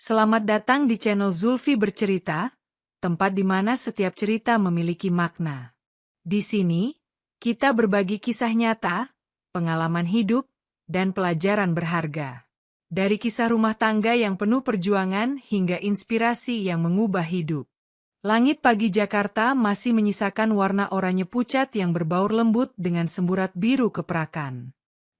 Selamat datang di channel Zulfi Bercerita, tempat di mana setiap cerita memiliki makna. Di sini, kita berbagi kisah nyata, pengalaman hidup, dan pelajaran berharga. Dari kisah rumah tangga yang penuh perjuangan hingga inspirasi yang mengubah hidup. Langit pagi Jakarta masih menyisakan warna oranye pucat yang berbaur lembut dengan semburat biru keperakan.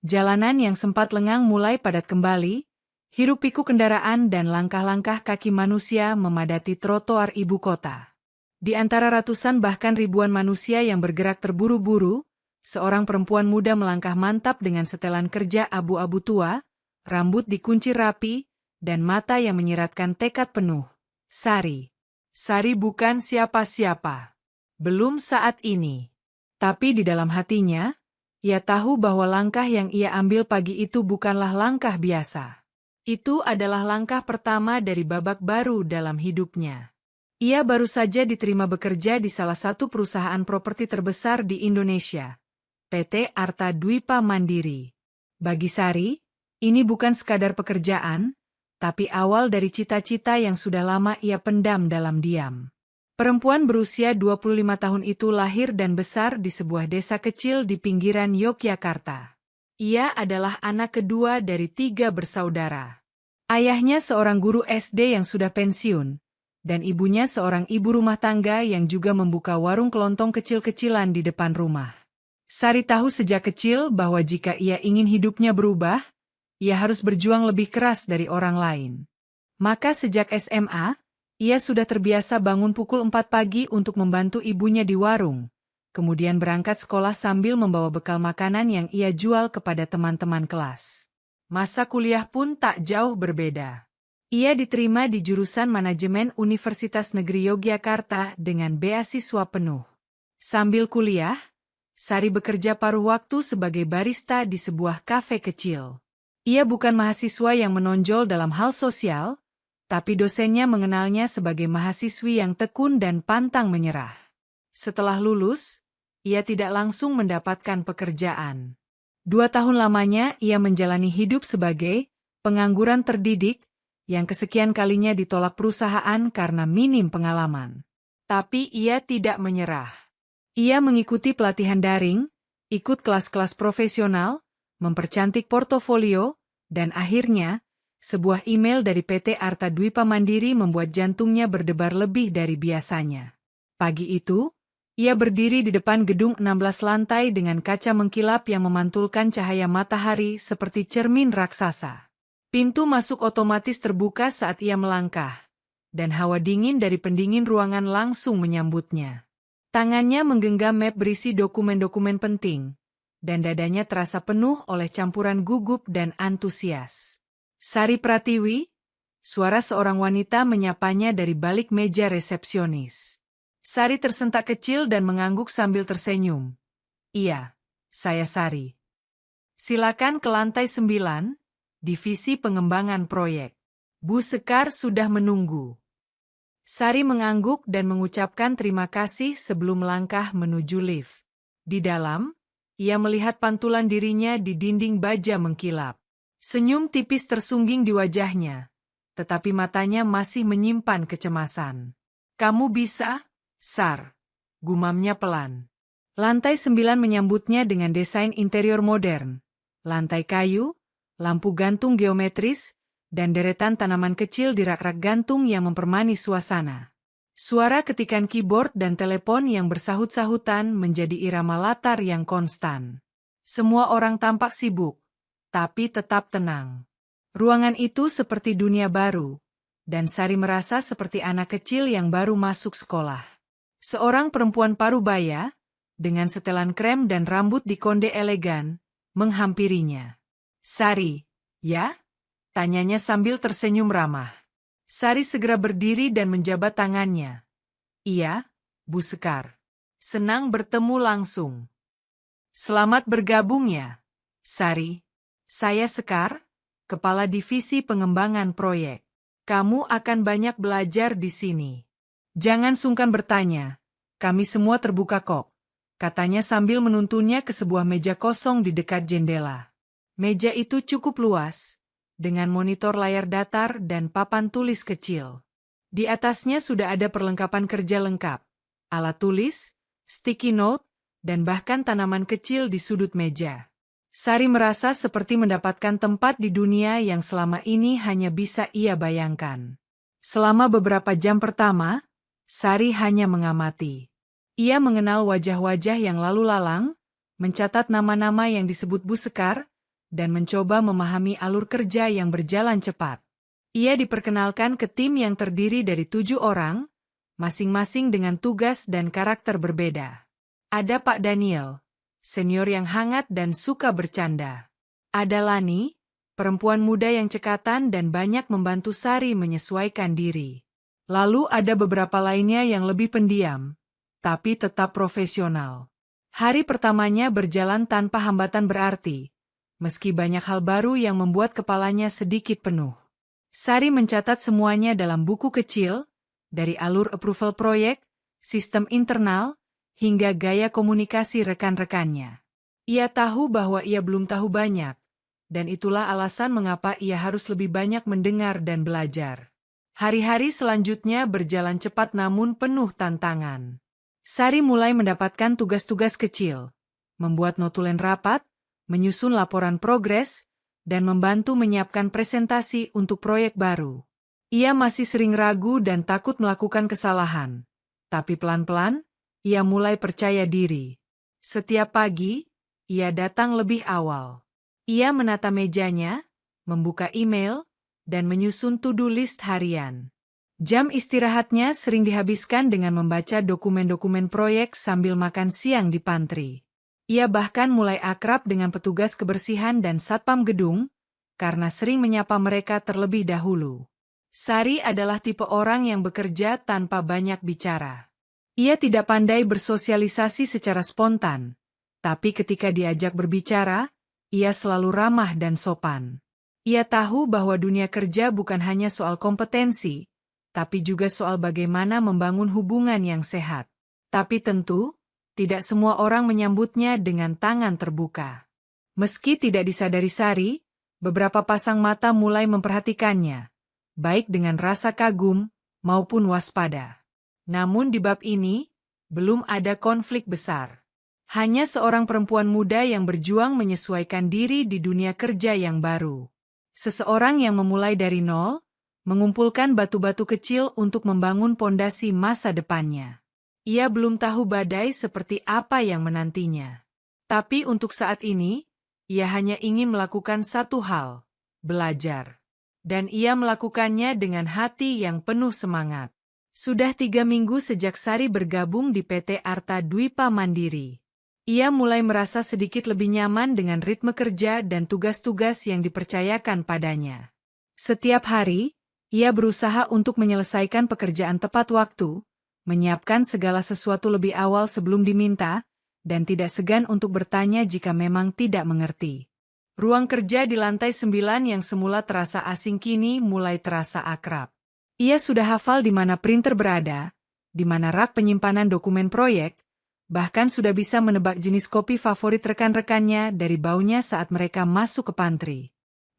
Jalanan yang sempat lengang mulai padat kembali. Hiruk-pikuk kendaraan dan langkah-langkah kaki manusia memadati trotoar ibu kota. Di antara ratusan bahkan ribuan manusia yang bergerak terburu-buru, seorang perempuan muda melangkah mantap dengan setelan kerja abu-abu tua, rambut dikunci rapi, dan mata yang menyiratkan tekad penuh. Sari. Sari bukan siapa-siapa. Belum saat ini. Tapi di dalam hatinya, ia tahu bahwa langkah yang ia ambil pagi itu bukanlah langkah biasa. Itu adalah langkah pertama dari babak baru dalam hidupnya. Ia baru saja diterima bekerja di salah satu perusahaan properti terbesar di Indonesia, PT Arta Dwipa Mandiri. Bagi Sari, ini bukan sekadar pekerjaan, tapi awal dari cita-cita yang sudah lama ia pendam dalam diam. Perempuan berusia 25 tahun itu lahir dan besar di sebuah desa kecil di pinggiran Yogyakarta. Ia adalah anak kedua dari 3 bersaudara. Ayahnya seorang guru SD yang sudah pensiun, dan ibunya seorang ibu rumah tangga yang juga membuka warung kelontong kecil-kecilan di depan rumah. Sari tahu sejak kecil bahwa jika ia ingin hidupnya berubah, ia harus berjuang lebih keras dari orang lain. Maka sejak SMA, ia sudah terbiasa bangun pukul 4 pagi untuk membantu ibunya di warung. Kemudian berangkat sekolah sambil membawa bekal makanan yang ia jual kepada teman-teman kelas. Masa kuliah pun tak jauh berbeda. Ia diterima di jurusan Manajemen Universitas Negeri Yogyakarta dengan beasiswa penuh. Sambil kuliah, Sari bekerja paruh waktu sebagai barista di sebuah kafe kecil. Ia bukan mahasiswa yang menonjol dalam hal sosial, tapi dosennya mengenalnya sebagai mahasiswi yang tekun dan pantang menyerah. Setelah lulus, ia tidak langsung mendapatkan pekerjaan. 2 tahun lamanya ia menjalani hidup sebagai pengangguran terdidik yang kesekian kalinya ditolak perusahaan karena minim pengalaman. Tapi ia tidak menyerah. Ia mengikuti pelatihan daring, ikut kelas-kelas profesional, mempercantik portofolio, dan akhirnya, sebuah email dari PT Arta Dwipa Mandiri membuat jantungnya berdebar lebih dari biasanya. Pagi itu, ia berdiri di depan gedung 16 lantai dengan kaca mengkilap yang memantulkan cahaya matahari seperti cermin raksasa. Pintu masuk otomatis terbuka saat ia melangkah, dan hawa dingin dari pendingin ruangan langsung menyambutnya. Tangannya menggenggam map berisi dokumen-dokumen penting, dan dadanya terasa penuh oleh campuran gugup dan antusias. Sari Pratiwi, suara seorang wanita menyapanya dari balik meja resepsionis. Sari tersentak kecil dan mengangguk sambil tersenyum. Iya, saya Sari. Silakan ke lantai 9, Divisi Pengembangan Proyek. Bu Sekar sudah menunggu. Sari mengangguk dan mengucapkan terima kasih sebelum melangkah menuju lift. Di dalam, ia melihat pantulan dirinya di dinding baja mengkilap. Senyum tipis tersungging di wajahnya, tetapi matanya masih menyimpan kecemasan. Kamu bisa? Sar, gumamnya pelan. Lantai 9 menyambutnya dengan desain interior modern, lantai kayu, lampu gantung geometris, dan deretan tanaman kecil di rak-rak gantung yang mempermani suasana. Suara ketikan keyboard dan telepon yang bersahut-sahutan menjadi irama latar yang konstan. Semua orang tampak sibuk, tapi tetap tenang. Ruangan itu seperti dunia baru, dan Sari merasa seperti anak kecil yang baru masuk sekolah. Seorang perempuan parubaya, dengan setelan krem dan rambut dikonde elegan, menghampirinya. Sari, ya? Tanyanya sambil tersenyum ramah. Sari segera berdiri dan menjabat tangannya. Iya, Bu Sekar. Senang bertemu langsung. Selamat bergabung ya, Sari. Saya Sekar, Kepala Divisi Pengembangan Proyek. Kamu akan banyak belajar di sini. Jangan sungkan bertanya, kami semua terbuka kok, katanya sambil menuntunnya ke sebuah meja kosong di dekat jendela. Meja itu cukup luas, dengan monitor layar datar dan papan tulis kecil. Di atasnya sudah ada perlengkapan kerja lengkap, alat tulis, sticky note, dan bahkan tanaman kecil di sudut meja. Sari merasa seperti mendapatkan tempat di dunia yang selama ini hanya bisa ia bayangkan. Selama beberapa jam pertama, Sari hanya mengamati. Ia mengenal wajah-wajah yang lalu lalang, mencatat nama-nama yang disebut Bu Sekar, dan mencoba memahami alur kerja yang berjalan cepat. Ia diperkenalkan ke tim yang terdiri dari 7 orang, masing-masing dengan tugas dan karakter berbeda. Ada Pak Daniel, senior yang hangat dan suka bercanda. Ada Lani, perempuan muda yang cekatan dan banyak membantu Sari menyesuaikan diri. Lalu ada beberapa lainnya yang lebih pendiam, tapi tetap profesional. Hari pertamanya berjalan tanpa hambatan berarti, meski banyak hal baru yang membuat kepalanya sedikit penuh. Sari mencatat semuanya dalam buku kecil, dari alur approval proyek, sistem internal, hingga gaya komunikasi rekan-rekannya. Ia tahu bahwa ia belum tahu banyak, dan itulah alasan mengapa ia harus lebih banyak mendengar dan belajar. Hari-hari selanjutnya berjalan cepat namun penuh tantangan. Sari mulai mendapatkan tugas-tugas kecil, membuat notulen rapat, menyusun laporan progres, dan membantu menyiapkan presentasi untuk proyek baru. Ia masih sering ragu dan takut melakukan kesalahan, tapi pelan-pelan, ia mulai percaya diri. Setiap pagi, ia datang lebih awal. Ia menata mejanya, membuka email, dan menyusun to-do list harian. Jam istirahatnya sering dihabiskan dengan membaca dokumen-dokumen proyek sambil makan siang di pantry. Ia bahkan mulai akrab dengan petugas kebersihan dan satpam gedung, karena sering menyapa mereka terlebih dahulu. Sari adalah tipe orang yang bekerja tanpa banyak bicara. Ia tidak pandai bersosialisasi secara spontan, tapi ketika diajak berbicara, ia selalu ramah dan sopan. Ia tahu bahwa dunia kerja bukan hanya soal kompetensi, tapi juga soal bagaimana membangun hubungan yang sehat. Tapi tentu, tidak semua orang menyambutnya dengan tangan terbuka. Meski tidak disadari Sari, beberapa pasang mata mulai memperhatikannya, baik dengan rasa kagum maupun waspada. Namun di bab ini, belum ada konflik besar. Hanya seorang perempuan muda yang berjuang menyesuaikan diri di dunia kerja yang baru. Seseorang yang memulai dari nol, mengumpulkan batu-batu kecil untuk membangun pondasi masa depannya. Ia belum tahu badai seperti apa yang menantinya. Tapi untuk saat ini, ia hanya ingin melakukan satu hal, belajar. Dan ia melakukannya dengan hati yang penuh semangat. Sudah 3 minggu sejak Sari bergabung di PT Arta Dwipa Mandiri. Ia mulai merasa sedikit lebih nyaman dengan ritme kerja dan tugas-tugas yang dipercayakan padanya. Setiap hari, ia berusaha untuk menyelesaikan pekerjaan tepat waktu, menyiapkan segala sesuatu lebih awal sebelum diminta, dan tidak segan untuk bertanya jika memang tidak mengerti. Ruang kerja di lantai 9 yang semula terasa asing kini mulai terasa akrab. Ia sudah hafal di mana printer berada, di mana rak penyimpanan dokumen proyek, bahkan sudah bisa menebak jenis kopi favorit rekan-rekannya dari baunya saat mereka masuk ke pantry.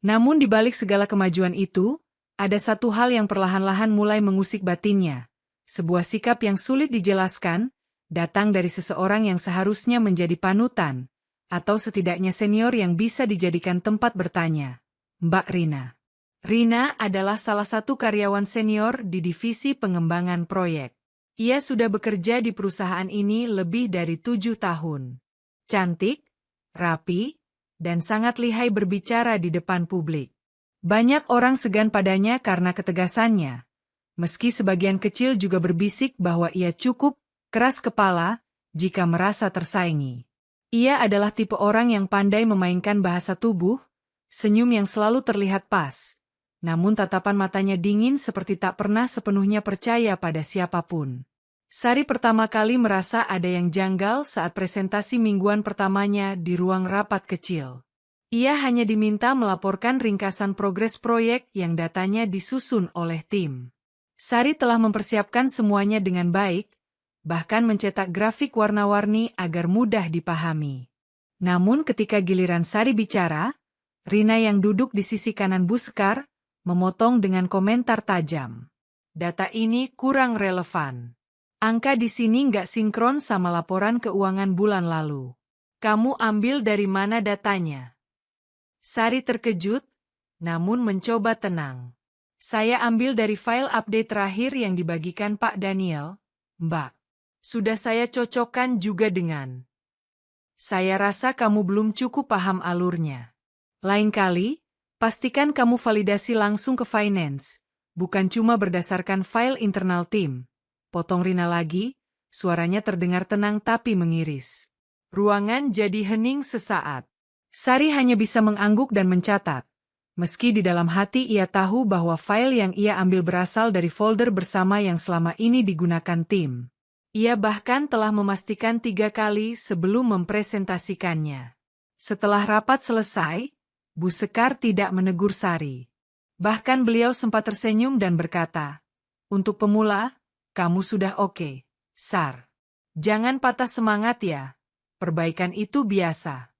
Namun di balik segala kemajuan itu, ada satu hal yang perlahan-lahan mulai mengusik batinnya. Sebuah sikap yang sulit dijelaskan, datang dari seseorang yang seharusnya menjadi panutan, atau setidaknya senior yang bisa dijadikan tempat bertanya. Mbak Rina. Rina adalah salah satu karyawan senior di divisi pengembangan proyek. Ia sudah bekerja di perusahaan ini lebih dari 7 tahun. Cantik, rapi, dan sangat lihai berbicara di depan publik. Banyak orang segan padanya karena ketegasannya. Meski sebagian kecil juga berbisik bahwa ia cukup keras kepala jika merasa tersaingi. Ia adalah tipe orang yang pandai memainkan bahasa tubuh, senyum yang selalu terlihat pas, namun tatapan matanya dingin seperti tak pernah sepenuhnya percaya pada siapapun. Sari pertama kali merasa ada yang janggal saat presentasi mingguan pertamanya di ruang rapat kecil. Ia hanya diminta melaporkan ringkasan progres proyek yang datanya disusun oleh tim. Sari telah mempersiapkan semuanya dengan baik, bahkan mencetak grafik warna-warni agar mudah dipahami. Namun ketika giliran Sari bicara, Rina yang duduk di sisi kanan Buskar, memotong dengan komentar tajam. Data ini kurang relevan. Angka di sini nggak sinkron sama laporan keuangan bulan lalu. Kamu ambil dari mana datanya? Sari terkejut, namun mencoba tenang. Saya ambil dari file update terakhir yang dibagikan Pak Daniel, Mbak. Sudah saya cocokkan juga dengan. Saya rasa kamu belum cukup paham alurnya. Lain kali, pastikan kamu validasi langsung ke finance, bukan cuma berdasarkan file internal tim. Potong Rina lagi, suaranya terdengar tenang tapi mengiris. Ruangan jadi hening sesaat. Sari hanya bisa mengangguk dan mencatat. Meski di dalam hati ia tahu bahwa file yang ia ambil berasal dari folder bersama yang selama ini digunakan tim. Ia bahkan telah memastikan 3 kali sebelum mempresentasikannya. Setelah rapat selesai, Bu Sekar tidak menegur Sari. Bahkan beliau sempat tersenyum dan berkata, "Untuk pemula, kamu sudah oke, Sar. Jangan patah semangat ya, perbaikan itu biasa."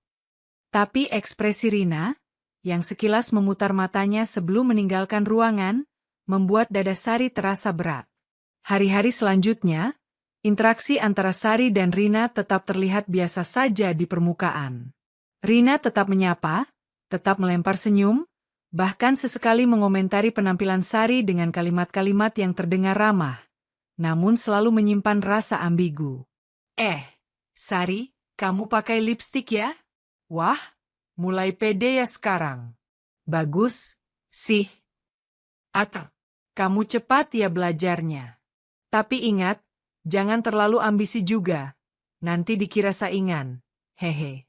Tapi ekspresi Rina, yang sekilas memutar matanya sebelum meninggalkan ruangan, membuat dada Sari terasa berat. Hari-hari selanjutnya, interaksi antara Sari dan Rina tetap terlihat biasa saja di permukaan. Rina tetap menyapa, tetap melempar senyum, bahkan sesekali mengomentari penampilan Sari dengan kalimat-kalimat yang terdengar ramah, namun selalu menyimpan rasa ambigu. Sari, kamu pakai lipstik ya? Wah, mulai pede ya sekarang. Bagus, sih. Atau, kamu cepat ya belajarnya. Tapi ingat, jangan terlalu ambisi juga. Nanti dikira saingan. Hehe.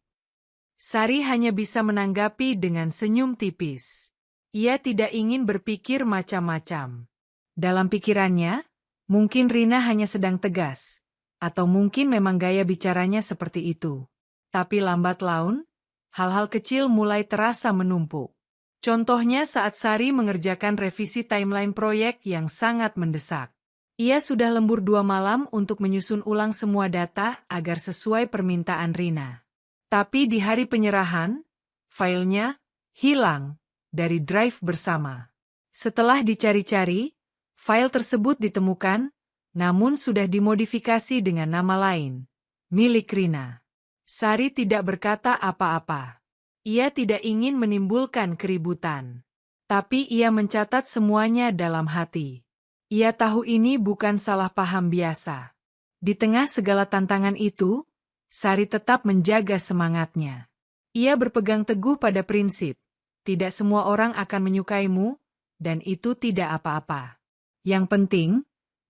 Sari hanya bisa menanggapi dengan senyum tipis. Ia tidak ingin berpikir macam-macam. Dalam pikirannya, mungkin Rina hanya sedang tegas, atau mungkin memang gaya bicaranya seperti itu. Tapi lambat laun, hal-hal kecil mulai terasa menumpuk. Contohnya saat Sari mengerjakan revisi timeline proyek yang sangat mendesak. Ia sudah lembur 2 malam untuk menyusun ulang semua data agar sesuai permintaan Rina. Tapi di hari penyerahan, filenya hilang dari drive bersama. Setelah dicari-cari, file tersebut ditemukan, namun sudah dimodifikasi dengan nama lain, milik Rina. Sari tidak berkata apa-apa. Ia tidak ingin menimbulkan keributan. Tapi ia mencatat semuanya dalam hati. Ia tahu ini bukan salah paham biasa. Di tengah segala tantangan itu, Sari tetap menjaga semangatnya. Ia berpegang teguh pada prinsip, tidak semua orang akan menyukaimu, dan itu tidak apa-apa. Yang penting,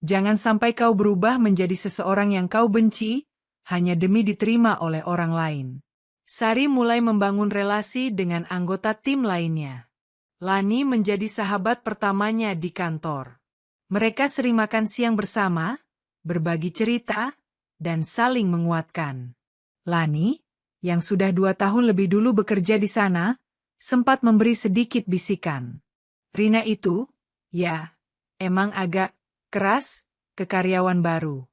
jangan sampai kau berubah menjadi seseorang yang kau benci, hanya demi diterima oleh orang lain. Sari mulai membangun relasi dengan anggota tim lainnya. Lani menjadi sahabat pertamanya di kantor. Mereka sering makan siang bersama, berbagi cerita, dan saling menguatkan. Lani, yang sudah 2 tahun lebih dulu bekerja di sana, sempat memberi sedikit bisikan. Rina itu, ya, emang agak keras ke karyawan baru.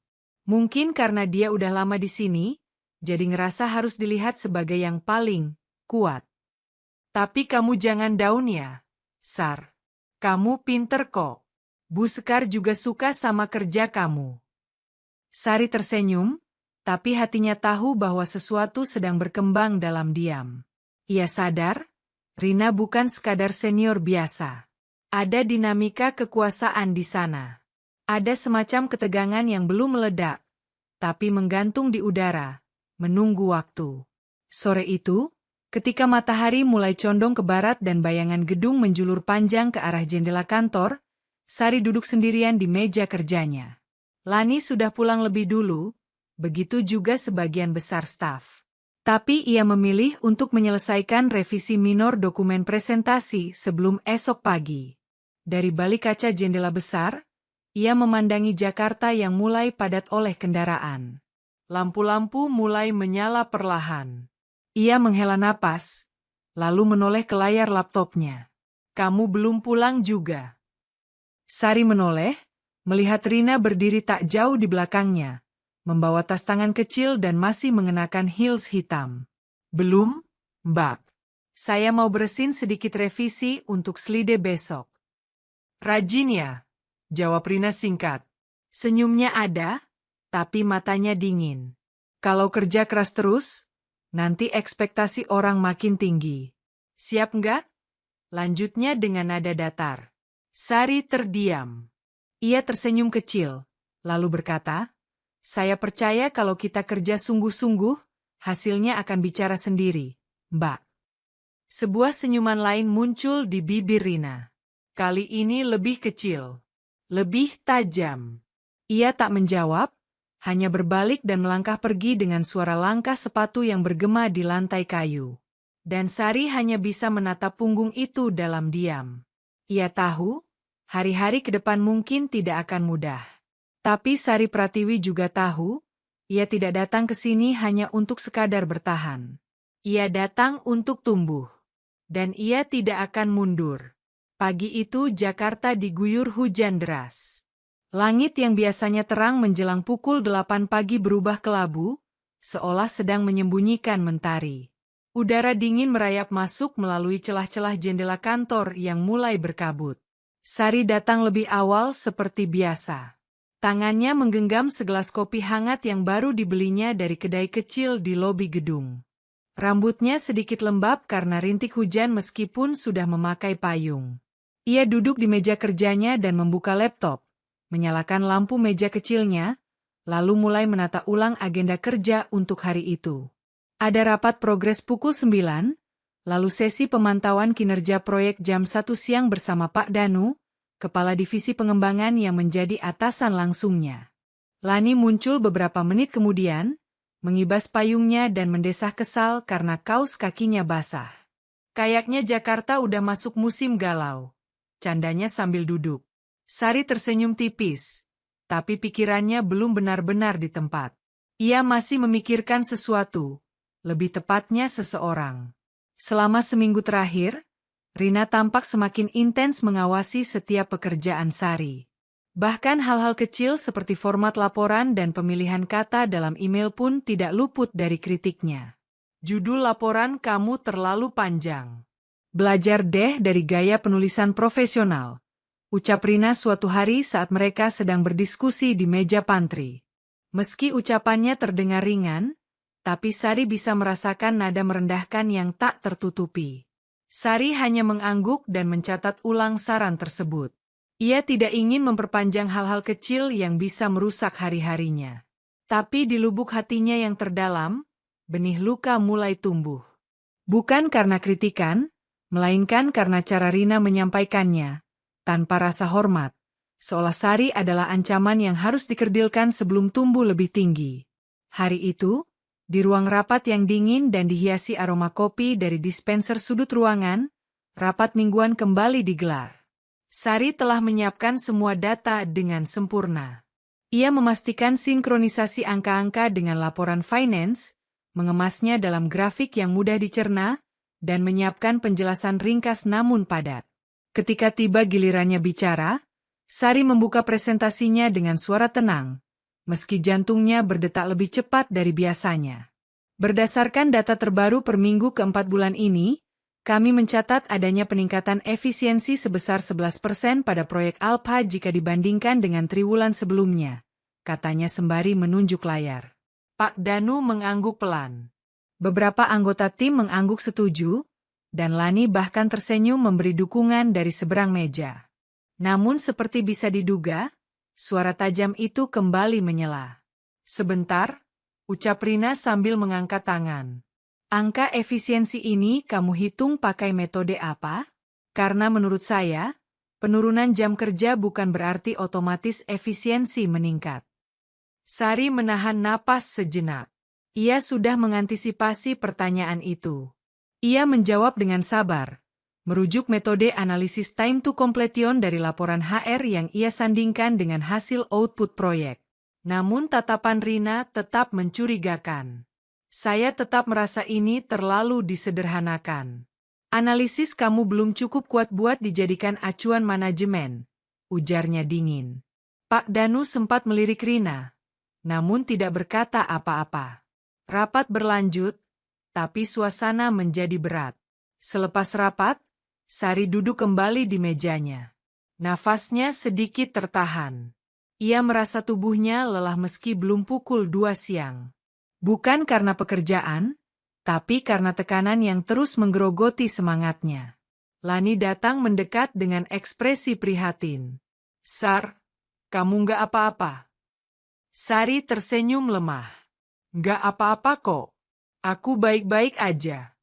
Mungkin karena dia udah lama di sini, jadi ngerasa harus dilihat sebagai yang paling kuat. Tapi kamu jangan down ya, Sar. Kamu pinter kok. Bu Sekar juga suka sama kerja kamu. Sari tersenyum, tapi hatinya tahu bahwa sesuatu sedang berkembang dalam diam. Ia sadar, Rina bukan sekadar senior biasa. Ada dinamika kekuasaan di sana. Ada semacam ketegangan yang belum meledak, tapi menggantung di udara, menunggu waktu. Sore itu, ketika matahari mulai condong ke barat dan bayangan gedung menjulur panjang ke arah jendela kantor, Sari duduk sendirian di meja kerjanya. Lani sudah pulang lebih dulu, begitu juga sebagian besar staf. Tapi ia memilih untuk menyelesaikan revisi minor dokumen presentasi sebelum esok pagi. Dari balik kaca jendela besar, ia memandangi Jakarta yang mulai padat oleh kendaraan. Lampu-lampu mulai menyala perlahan. Ia menghela napas, lalu menoleh ke layar laptopnya. Kamu belum pulang juga. Sari menoleh, melihat Rina berdiri tak jauh di belakangnya, membawa tas tangan kecil dan masih mengenakan heels hitam. Belum, Mbak. Saya mau beresin sedikit revisi untuk slide besok. Rajin ya, jawab Rina singkat. Senyumnya ada, tapi matanya dingin. Kalau kerja keras terus, nanti ekspektasi orang makin tinggi. Siap nggak? Lanjutnya dengan nada datar. Sari terdiam. Ia tersenyum kecil, lalu berkata, saya percaya kalau kita kerja sungguh-sungguh, hasilnya akan bicara sendiri, Mbak. Sebuah senyuman lain muncul di bibir Rina. Kali ini lebih kecil, lebih tajam. Ia tak menjawab, hanya berbalik dan melangkah pergi dengan suara langkah sepatu yang bergema di lantai kayu. Dan Sari hanya bisa menatap punggung itu dalam diam. Ia tahu, hari-hari ke depan mungkin tidak akan mudah. Tapi Sari Pratiwi juga tahu, ia tidak datang ke sini hanya untuk sekadar bertahan. Ia datang untuk tumbuh. Dan ia tidak akan mundur. Pagi itu Jakarta diguyur hujan deras. Langit yang biasanya terang menjelang pukul 8 pagi berubah kelabu, seolah sedang menyembunyikan mentari. Udara dingin merayap masuk melalui celah-celah jendela kantor yang mulai berkabut. Sari datang lebih awal seperti biasa. Tangannya menggenggam segelas kopi hangat yang baru dibelinya dari kedai kecil di lobi gedung. Rambutnya sedikit lembab karena rintik hujan meskipun sudah memakai payung. Ia duduk di meja kerjanya dan membuka laptop, menyalakan lampu meja kecilnya, lalu mulai menata ulang agenda kerja untuk hari itu. Ada rapat progres pukul 9, lalu sesi pemantauan kinerja proyek jam 1 siang bersama Pak Danu, Kepala Divisi Pengembangan yang menjadi atasan langsungnya. Lani muncul beberapa menit kemudian, mengibas payungnya dan mendesah kesal karena kaos kakinya basah. Kayaknya Jakarta udah masuk musim galau, candanya sambil duduk. Sari tersenyum tipis, tapi pikirannya belum benar-benar di tempat. Ia masih memikirkan sesuatu, lebih tepatnya seseorang. Selama seminggu terakhir, Rina tampak semakin intens mengawasi setiap pekerjaan Sari. Bahkan hal-hal kecil seperti format laporan dan pemilihan kata dalam email pun tidak luput dari kritiknya. Judul laporan kamu terlalu panjang. Belajar deh dari gaya penulisan profesional, ucap Rina suatu hari saat mereka sedang berdiskusi di meja pantry. Meski ucapannya terdengar ringan, tapi Sari bisa merasakan nada merendahkan yang tak tertutupi. Sari hanya mengangguk dan mencatat ulang saran tersebut. Ia tidak ingin memperpanjang hal-hal kecil yang bisa merusak hari-harinya. Tapi di lubuk hatinya yang terdalam, benih luka mulai tumbuh. Bukan karena kritikan, melainkan karena cara Rina menyampaikannya, tanpa rasa hormat, seolah Sari adalah ancaman yang harus dikerdilkan sebelum tumbuh lebih tinggi. Hari itu, di ruang rapat yang dingin dan dihiasi aroma kopi dari dispenser sudut ruangan, rapat mingguan kembali digelar. Sari telah menyiapkan semua data dengan sempurna. Ia memastikan sinkronisasi angka-angka dengan laporan finance, mengemasnya dalam grafik yang mudah dicerna, dan menyiapkan penjelasan ringkas namun padat. Ketika tiba gilirannya bicara, Sari membuka presentasinya dengan suara tenang, meski jantungnya berdetak lebih cepat dari biasanya. Berdasarkan data terbaru per minggu ke-4 bulan ini, kami mencatat adanya peningkatan efisiensi sebesar 11% pada proyek Alpha jika dibandingkan dengan triwulan sebelumnya, katanya sembari menunjuk layar. Pak Danu mengangguk pelan. Beberapa anggota tim mengangguk setuju, dan Lani bahkan tersenyum memberi dukungan dari seberang meja. Namun seperti bisa diduga, suara tajam itu kembali menyela. Sebentar, ucap Rina sambil mengangkat tangan. Angka efisiensi ini kamu hitung pakai metode apa? Karena menurut saya, penurunan jam kerja bukan berarti otomatis efisiensi meningkat. Sari menahan napas sejenak. Ia sudah mengantisipasi pertanyaan itu. Ia menjawab dengan sabar, merujuk metode analisis time to completion dari laporan HR yang ia sandingkan dengan hasil output proyek. Namun tatapan Rina tetap mencurigakan. Saya tetap merasa ini terlalu disederhanakan. Analisis kamu belum cukup kuat buat dijadikan acuan manajemen, ujarnya dingin. Pak Danu sempat melirik Rina, namun tidak berkata apa-apa. Rapat berlanjut, tapi suasana menjadi berat. Selepas rapat, Sari duduk kembali di mejanya. Nafasnya sedikit tertahan. Ia merasa tubuhnya lelah meski belum pukul 2 siang. Bukan karena pekerjaan, tapi karena tekanan yang terus menggerogoti semangatnya. Lani datang mendekat dengan ekspresi prihatin. "Sar, kamu nggak apa-apa?" Sari tersenyum lemah. "Nggak apa-apa kok. Aku baik-baik aja."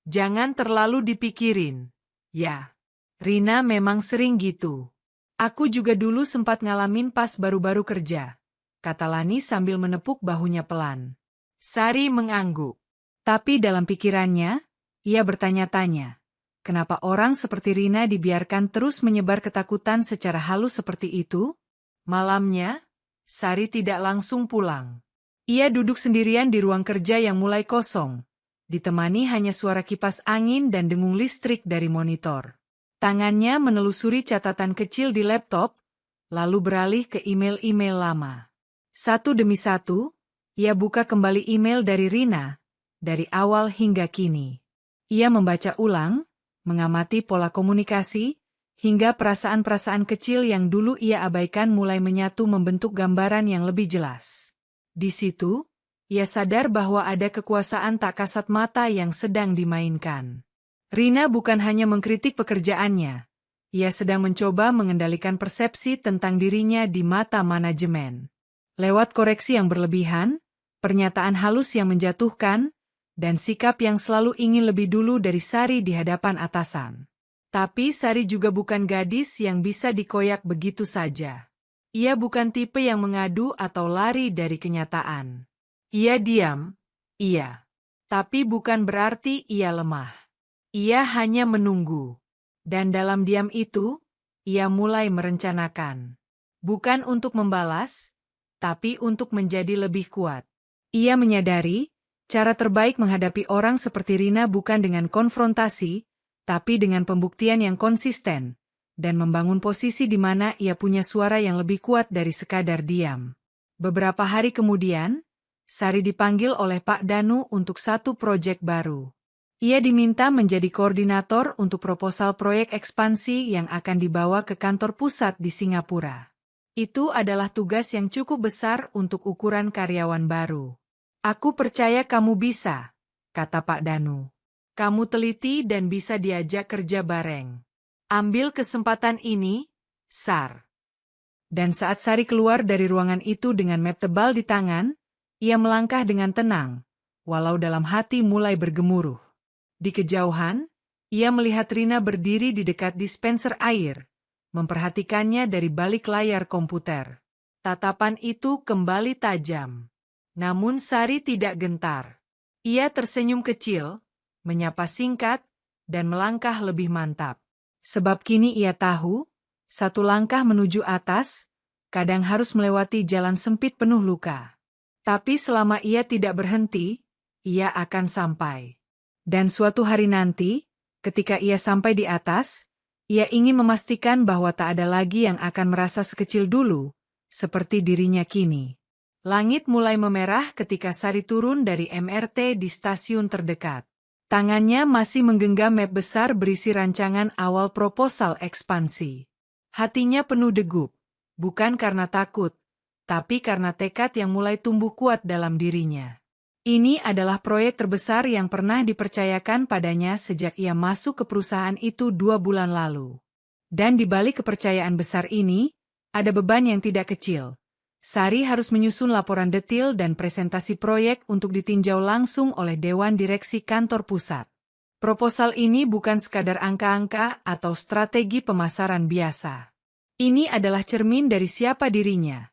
"Jangan terlalu dipikirin." "Ya, Rina memang sering gitu. Aku juga dulu sempat ngalamin pas baru-baru kerja," kata Lani sambil menepuk bahunya pelan. Sari mengangguk. Tapi dalam pikirannya, ia bertanya-tanya, kenapa orang seperti Rina dibiarkan terus menyebar ketakutan secara halus seperti itu? Malamnya, Sari tidak langsung pulang. Ia duduk sendirian di ruang kerja yang mulai kosong, ditemani hanya suara kipas angin dan dengung listrik dari monitor. Tangannya menelusuri catatan kecil di laptop, lalu beralih ke email-email lama. Satu demi satu, ia buka kembali email dari Rina, dari awal hingga kini. Ia membaca ulang, mengamati pola komunikasi, hingga perasaan-perasaan kecil yang dulu ia abaikan mulai menyatu membentuk gambaran yang lebih jelas. Di situ, ia sadar bahwa ada kekuasaan tak kasat mata yang sedang dimainkan. Rina bukan hanya mengkritik pekerjaannya, ia sedang mencoba mengendalikan persepsi tentang dirinya di mata manajemen. Lewat koreksi yang berlebihan, pernyataan halus yang menjatuhkan, dan sikap yang selalu ingin lebih dulu dari Sari di hadapan atasan. Tapi Sari juga bukan gadis yang bisa dikoyak begitu saja. Ia bukan tipe yang mengadu atau lari dari kenyataan. Ia diam, iya. Tapi bukan berarti ia lemah. Ia hanya menunggu. Dan dalam diam itu, ia mulai merencanakan. Bukan untuk membalas, tapi untuk menjadi lebih kuat. Ia menyadari, cara terbaik menghadapi orang seperti Rina bukan dengan konfrontasi, tapi dengan pembuktian yang konsisten, dan membangun posisi di mana ia punya suara yang lebih kuat dari sekadar diam. Beberapa hari kemudian, Sari dipanggil oleh Pak Danu untuk satu proyek baru. Ia diminta menjadi koordinator untuk proposal proyek ekspansi yang akan dibawa ke kantor pusat di Singapura. Itu adalah tugas yang cukup besar untuk ukuran karyawan baru. "Aku percaya kamu bisa," kata Pak Danu. "Kamu teliti dan bisa diajak kerja bareng. Ambil kesempatan ini, Sar." Dan saat Sari keluar dari ruangan itu dengan map tebal di tangan, ia melangkah dengan tenang, walau dalam hati mulai bergemuruh. Di kejauhan, ia melihat Rina berdiri di dekat dispenser air, memperhatikannya dari balik layar komputer. Tatapan itu kembali tajam. Namun Sari tidak gentar. Ia tersenyum kecil, menyapa singkat, dan melangkah lebih mantap. Sebab kini ia tahu, satu langkah menuju atas, kadang harus melewati jalan sempit penuh luka. Tapi selama ia tidak berhenti, ia akan sampai. Dan suatu hari nanti, ketika ia sampai di atas, ia ingin memastikan bahwa tak ada lagi yang akan merasa sekecil dulu, seperti dirinya kini. Langit mulai memerah ketika Sari turun dari MRT di stasiun terdekat. Tangannya masih menggenggam map besar berisi rancangan awal proposal ekspansi. Hatinya penuh degup, bukan karena takut, tapi karena tekad yang mulai tumbuh kuat dalam dirinya. Ini adalah proyek terbesar yang pernah dipercayakan padanya sejak ia masuk ke perusahaan itu 2 bulan lalu. Dan di balik kepercayaan besar ini, ada beban yang tidak kecil. Sari harus menyusun laporan detil dan presentasi proyek untuk ditinjau langsung oleh Dewan Direksi Kantor Pusat. Proposal ini bukan sekadar angka-angka atau strategi pemasaran biasa. Ini adalah cermin dari siapa dirinya.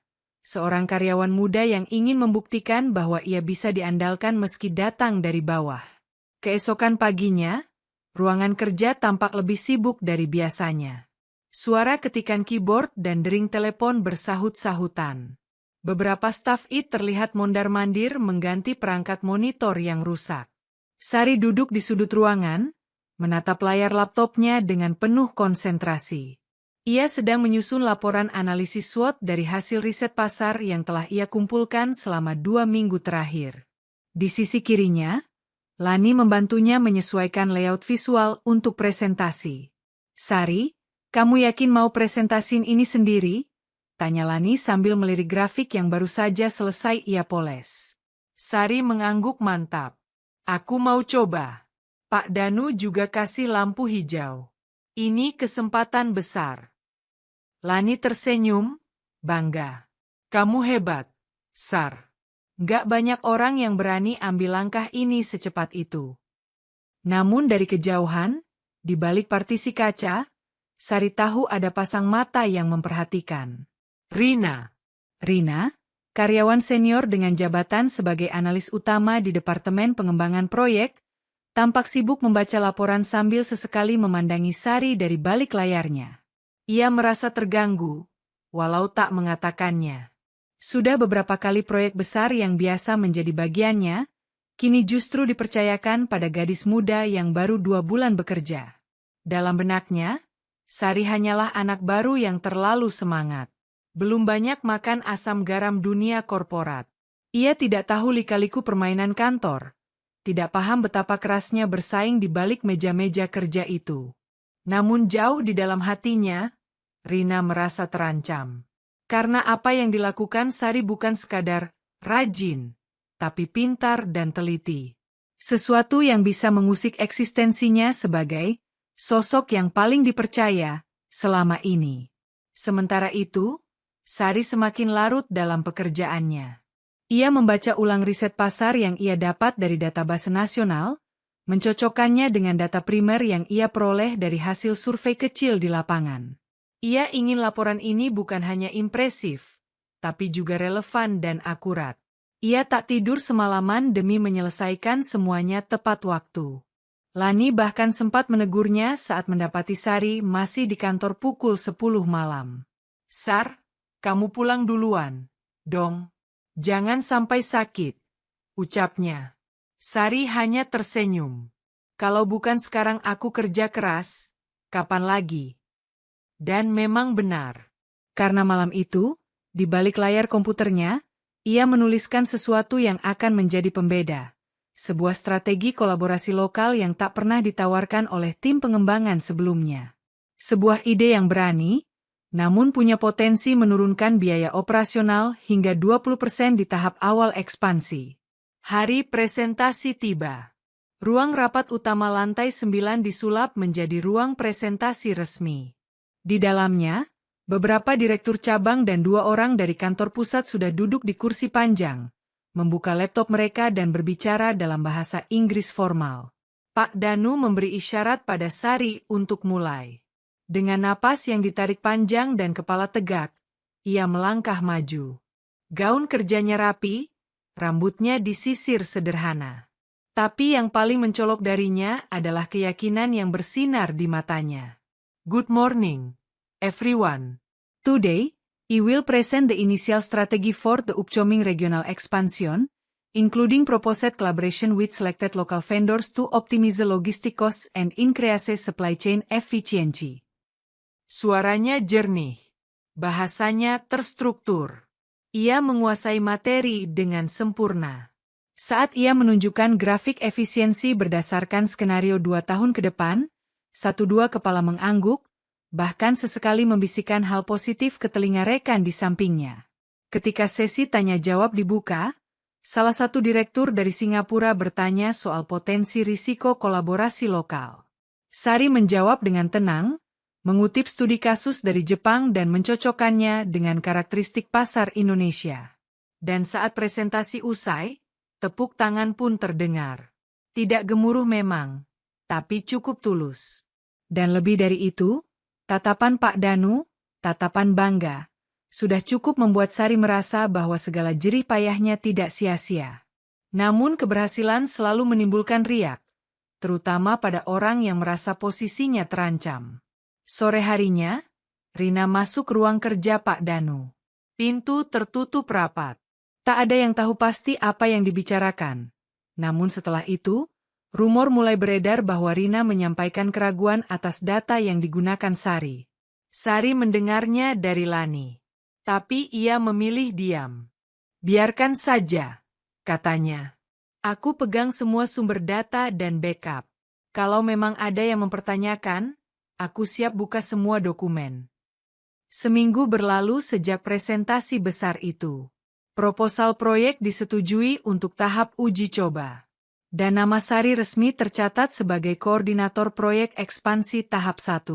Seorang karyawan muda yang ingin membuktikan bahwa ia bisa diandalkan meski datang dari bawah. Keesokan paginya, ruangan kerja tampak lebih sibuk dari biasanya. Suara ketikan keyboard dan dering telepon bersahut-sahutan. Beberapa staf IT terlihat mondar-mandir mengganti perangkat monitor yang rusak. Sari duduk di sudut ruangan, menatap layar laptopnya dengan penuh konsentrasi. Ia sedang menyusun laporan analisis SWOT dari hasil riset pasar yang telah ia kumpulkan selama 2 minggu terakhir. Di sisi kirinya, Lani membantunya menyesuaikan layout visual untuk presentasi. Sari, kamu yakin mau presentasiin ini sendiri? Tanya Lani sambil melirik grafik yang baru saja selesai ia poles. Sari mengangguk mantap. Aku mau coba. Pak Danu juga kasih lampu hijau. Ini kesempatan besar. Lani tersenyum, bangga. Kamu hebat, Sar. Nggak banyak orang yang berani ambil langkah ini secepat itu. Namun dari kejauhan, di balik partisi kaca, Sari tahu ada pasang mata yang memperhatikan. Rina. Rina, karyawan senior dengan jabatan sebagai analis utama di Departemen Pengembangan Proyek, tampak sibuk membaca laporan sambil sesekali memandangi Sari dari balik layarnya. Ia merasa terganggu, walau tak mengatakannya. Sudah beberapa kali proyek besar yang biasa menjadi bagiannya, kini justru dipercayakan pada gadis muda yang baru 2 bulan bekerja. Dalam benaknya, Sari hanyalah anak baru yang terlalu semangat. Belum banyak makan asam garam dunia korporat. Ia tidak tahu lika-liku permainan kantor. Tidak paham betapa kerasnya bersaing di balik meja-meja kerja itu. Namun jauh di dalam hatinya, Rina merasa terancam. Karena apa yang dilakukan Sari bukan sekadar rajin, tapi pintar dan teliti. Sesuatu yang bisa mengusik eksistensinya sebagai sosok yang paling dipercaya selama ini. Sementara itu, Sari semakin larut dalam pekerjaannya. Ia membaca ulang riset pasar yang ia dapat dari database nasional, mencocokkannya dengan data primer yang ia peroleh dari hasil survei kecil di lapangan. Ia ingin laporan ini bukan hanya impresif, tapi juga relevan dan akurat. Ia tak tidur semalaman demi menyelesaikan semuanya tepat waktu. Lani bahkan sempat menegurnya saat mendapati Sari masih di kantor pukul 10 malam. Sar, kamu pulang duluan, dong. Jangan sampai sakit, ucapnya. Sari hanya tersenyum. Kalau bukan sekarang aku kerja keras, kapan lagi? Dan memang benar. Karena malam itu, di balik layar komputernya, ia menuliskan sesuatu yang akan menjadi pembeda. Sebuah strategi kolaborasi lokal yang tak pernah ditawarkan oleh tim pengembangan sebelumnya. Sebuah ide yang berani, namun punya potensi menurunkan biaya operasional hingga 20% di tahap awal ekspansi. Hari presentasi tiba. Ruang rapat utama lantai 9 disulap menjadi ruang presentasi resmi. Di dalamnya, beberapa direktur cabang dan 2 orang dari kantor pusat sudah duduk di kursi panjang, membuka laptop mereka dan berbicara dalam bahasa Inggris formal. Pak Danu memberi isyarat pada Sari untuk mulai. Dengan napas yang ditarik panjang dan kepala tegak, ia melangkah maju. Gaun kerjanya rapi, rambutnya disisir sederhana. Tapi yang paling mencolok darinya adalah keyakinan yang bersinar di matanya. Good morning, everyone. Today, I will present the initial strategy for the upcoming regional expansion, including proposed collaboration with selected local vendors to optimize the logistic costs and increase supply chain efficiency. Suaranya jernih. Bahasanya terstruktur. Ia menguasai materi dengan sempurna. Saat ia menunjukkan grafik efisiensi berdasarkan skenario 2 tahun ke depan, 1-2 kepala mengangguk, bahkan sesekali membisikkan hal positif ke telinga rekan di sampingnya. Ketika sesi tanya-jawab dibuka, salah satu direktur dari Singapura bertanya soal potensi risiko kolaborasi lokal. Sari menjawab dengan tenang, mengutip studi kasus dari Jepang dan mencocokkannya dengan karakteristik pasar Indonesia. Dan saat presentasi usai, tepuk tangan pun terdengar. Tidak gemuruh memang, tapi cukup tulus. Dan lebih dari itu, tatapan Pak Danu, tatapan bangga, sudah cukup membuat Sari merasa bahwa segala jerih payahnya tidak sia-sia. Namun keberhasilan selalu menimbulkan riak, terutama pada orang yang merasa posisinya terancam. Sore harinya, Rina masuk ruang kerja Pak Danu. Pintu tertutup rapat. Tak ada yang tahu pasti apa yang dibicarakan. Namun setelah itu, rumor mulai beredar bahwa Rina menyampaikan keraguan atas data yang digunakan Sari. Sari mendengarnya dari Lani. Tapi ia memilih diam. Biarkan saja, katanya. Aku pegang semua sumber data dan backup. Kalau memang ada yang mempertanyakan, aku siap buka semua dokumen. Seminggu berlalu sejak presentasi besar itu. Proposal proyek disetujui untuk tahap uji coba. Dan nama Sari resmi tercatat sebagai koordinator proyek ekspansi tahap 1.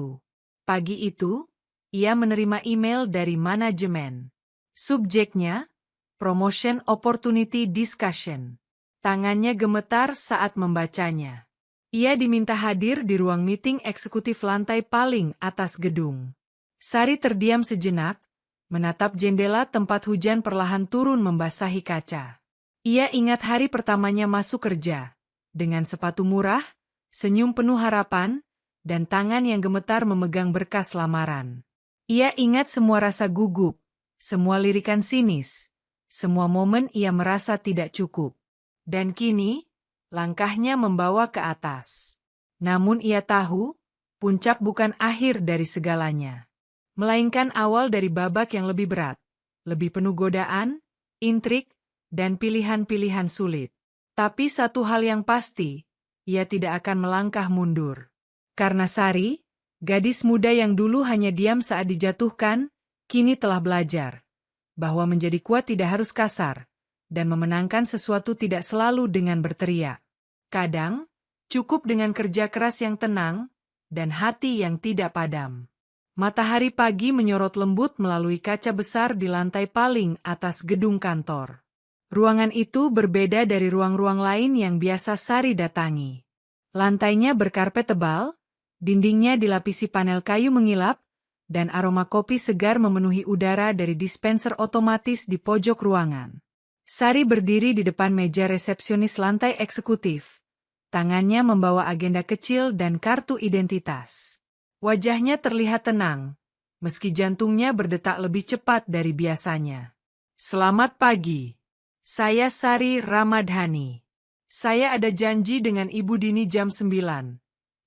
Pagi itu, ia menerima email dari manajemen. Subjeknya, Promotion Opportunity Discussion. Tangannya gemetar saat membacanya. Ia diminta hadir di ruang meeting eksekutif lantai paling atas gedung. Sari terdiam sejenak, menatap jendela tempat hujan perlahan turun membasahi kaca. Ia ingat hari pertamanya masuk kerja, dengan sepatu murah, senyum penuh harapan, dan tangan yang gemetar memegang berkas lamaran. Ia ingat semua rasa gugup, semua lirikan sinis, semua momen ia merasa tidak cukup. Dan kini, langkahnya membawa ke atas. Namun ia tahu, puncak bukan akhir dari segalanya. Melainkan awal dari babak yang lebih berat, lebih penuh godaan, intrik, dan pilihan-pilihan sulit. Tapi satu hal yang pasti, ia tidak akan melangkah mundur. Karena Sari, gadis muda yang dulu hanya diam saat dijatuhkan, kini telah belajar bahwa menjadi kuat tidak harus kasar, dan memenangkan sesuatu tidak selalu dengan berteriak. Kadang, cukup dengan kerja keras yang tenang, dan hati yang tidak padam. Matahari pagi menyorot lembut melalui kaca besar di lantai paling atas gedung kantor. Ruangan itu berbeda dari ruang-ruang lain yang biasa Sari datangi. Lantainya berkarpet tebal, dindingnya dilapisi panel kayu mengilap, dan aroma kopi segar memenuhi udara dari dispenser otomatis di pojok ruangan. Sari berdiri di depan meja resepsionis lantai eksekutif. Tangannya membawa agenda kecil dan kartu identitas. Wajahnya terlihat tenang, meski jantungnya berdetak lebih cepat dari biasanya. Selamat pagi. Saya Sari Ramadhani. Saya ada janji dengan Ibu Dini jam 9,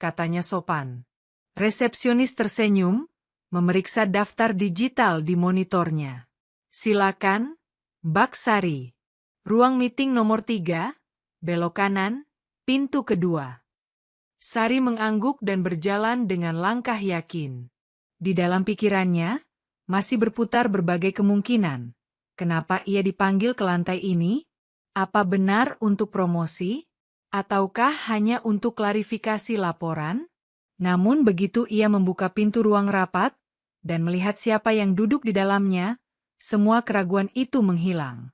katanya sopan. Resepsionis tersenyum, memeriksa daftar digital di monitornya. Silakan, Mbak Sari. Ruang meeting nomor 3, belok kanan, pintu kedua. Sari mengangguk dan berjalan dengan langkah yakin. Di dalam pikirannya, masih berputar berbagai kemungkinan. Kenapa ia dipanggil ke lantai ini? Apa benar untuk promosi? Ataukah hanya untuk klarifikasi laporan? Namun begitu ia membuka pintu ruang rapat, dan melihat siapa yang duduk di dalamnya, semua keraguan itu menghilang.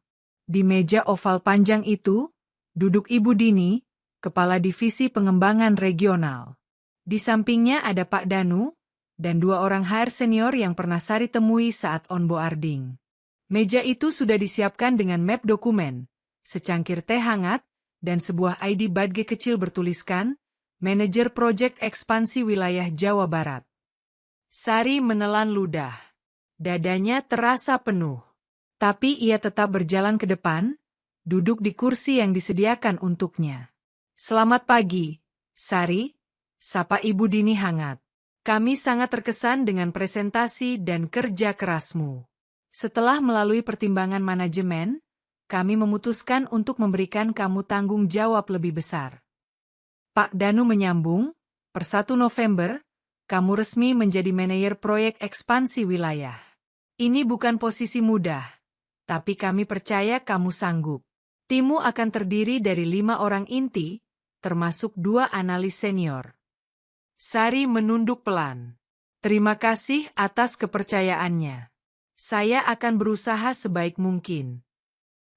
Di meja oval panjang itu, duduk Ibu Dini, Kepala Divisi Pengembangan Regional. Di sampingnya ada Pak Danu, dan 2 orang HR senior yang pernah Sari temui saat onboarding. Meja itu sudah disiapkan dengan map dokumen, secangkir teh hangat, dan sebuah ID badge kecil bertuliskan, Manajer Proyek Ekspansi Wilayah Jawa Barat. Sari menelan ludah. Dadanya terasa penuh. Tapi ia tetap berjalan ke depan, duduk di kursi yang disediakan untuknya. Selamat pagi, Sari, sapa Ibu Dini hangat. Kami sangat terkesan dengan presentasi dan kerja kerasmu. Setelah melalui pertimbangan manajemen, kami memutuskan untuk memberikan kamu tanggung jawab lebih besar. Pak Danu menyambung, per 1 November, kamu resmi menjadi manajer proyek ekspansi wilayah. Ini bukan posisi mudah, tapi kami percaya kamu sanggup. Timmu akan terdiri dari 5 orang inti, termasuk 2 analis senior. Sari menunduk pelan. Terima kasih atas kepercayaannya. Saya akan berusaha sebaik mungkin.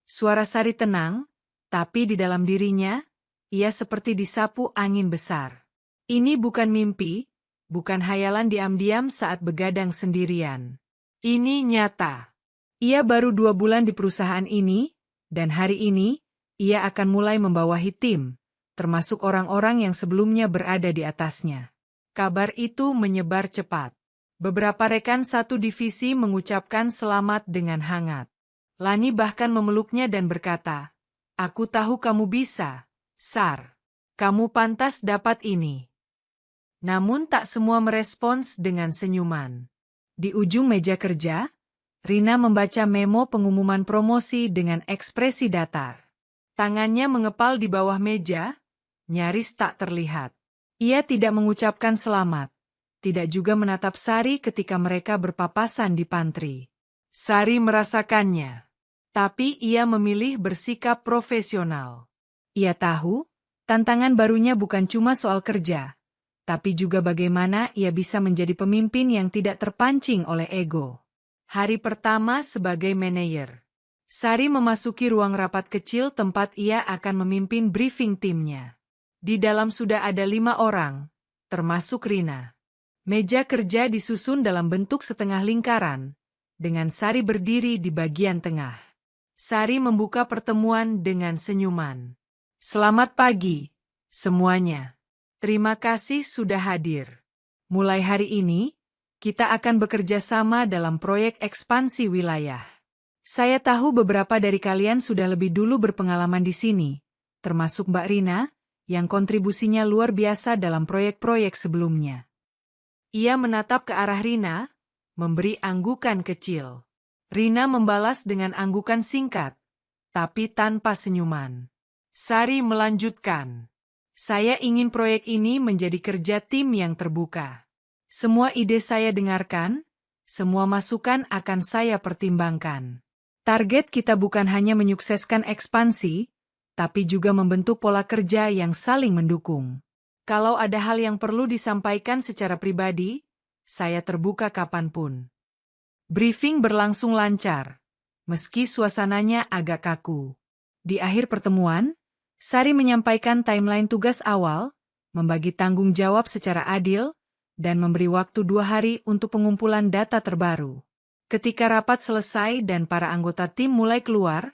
Suara Sari tenang, tapi di dalam dirinya, ia seperti disapu angin besar. Ini bukan mimpi, bukan hayalan diam-diam saat begadang sendirian. Ini nyata. Ia baru 2 bulan di perusahaan ini, dan hari ini, ia akan mulai membawahi tim, termasuk orang-orang yang sebelumnya berada di atasnya. Kabar itu menyebar cepat. Beberapa rekan satu divisi mengucapkan selamat dengan hangat. Lani bahkan memeluknya dan berkata, "Aku tahu kamu bisa, Sar. Kamu pantas dapat ini." Namun tak semua merespons dengan senyuman. Di ujung meja kerja, Rina membaca memo pengumuman promosi dengan ekspresi datar. Tangannya mengepal di bawah meja, nyaris tak terlihat. Ia tidak mengucapkan selamat, tidak juga menatap Sari ketika mereka berpapasan di pantry. Sari merasakannya, tapi ia memilih bersikap profesional. Ia tahu, tantangan barunya bukan cuma soal kerja, tapi juga bagaimana ia bisa menjadi pemimpin yang tidak terpancing oleh ego. Hari pertama sebagai manajer, Sari memasuki ruang rapat kecil tempat ia akan memimpin briefing timnya. Di dalam sudah ada 5 orang, termasuk Rina. Meja kerja disusun dalam bentuk setengah lingkaran, dengan Sari berdiri di bagian tengah. Sari membuka pertemuan dengan senyuman. Selamat pagi, semuanya. Terima kasih sudah hadir. Mulai hari ini, kita akan bekerja sama dalam proyek ekspansi wilayah. Saya tahu beberapa dari kalian sudah lebih dulu berpengalaman di sini, termasuk Mbak Rina, yang kontribusinya luar biasa dalam proyek-proyek sebelumnya. Ia menatap ke arah Rina, memberi anggukan kecil. Rina membalas dengan anggukan singkat, tapi tanpa senyuman. Sari melanjutkan. Saya ingin proyek ini menjadi kerja tim yang terbuka. Semua ide saya dengarkan, semua masukan akan saya pertimbangkan. Target kita bukan hanya menyukseskan ekspansi, tapi juga membentuk pola kerja yang saling mendukung. Kalau ada hal yang perlu disampaikan secara pribadi, saya terbuka kapanpun. Briefing berlangsung lancar, meski suasananya agak kaku. Di akhir pertemuan, Sari menyampaikan timeline tugas awal, membagi tanggung jawab secara adil, dan memberi waktu 2 hari untuk pengumpulan data terbaru. Ketika rapat selesai dan para anggota tim mulai keluar,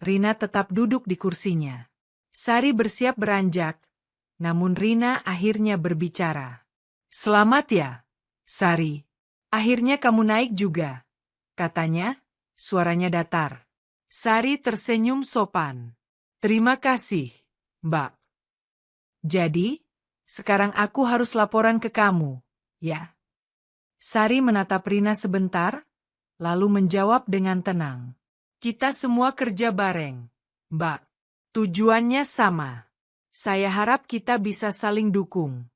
Rina tetap duduk di kursinya. Sari bersiap beranjak, namun Rina akhirnya berbicara. Selamat ya, Sari. Akhirnya kamu naik juga, katanya, suaranya datar. Sari tersenyum sopan. Terima kasih, Mbak. Jadi, sekarang aku harus laporan ke kamu, ya? Sari menatap Rina sebentar, lalu menjawab dengan tenang. Kita semua kerja bareng, Mbak. Tujuannya sama. Saya harap kita bisa saling dukung.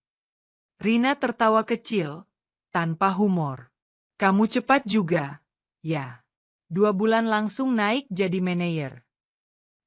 Rina tertawa kecil, tanpa humor. Kamu cepat juga, ya. 2 bulan langsung naik jadi manajer.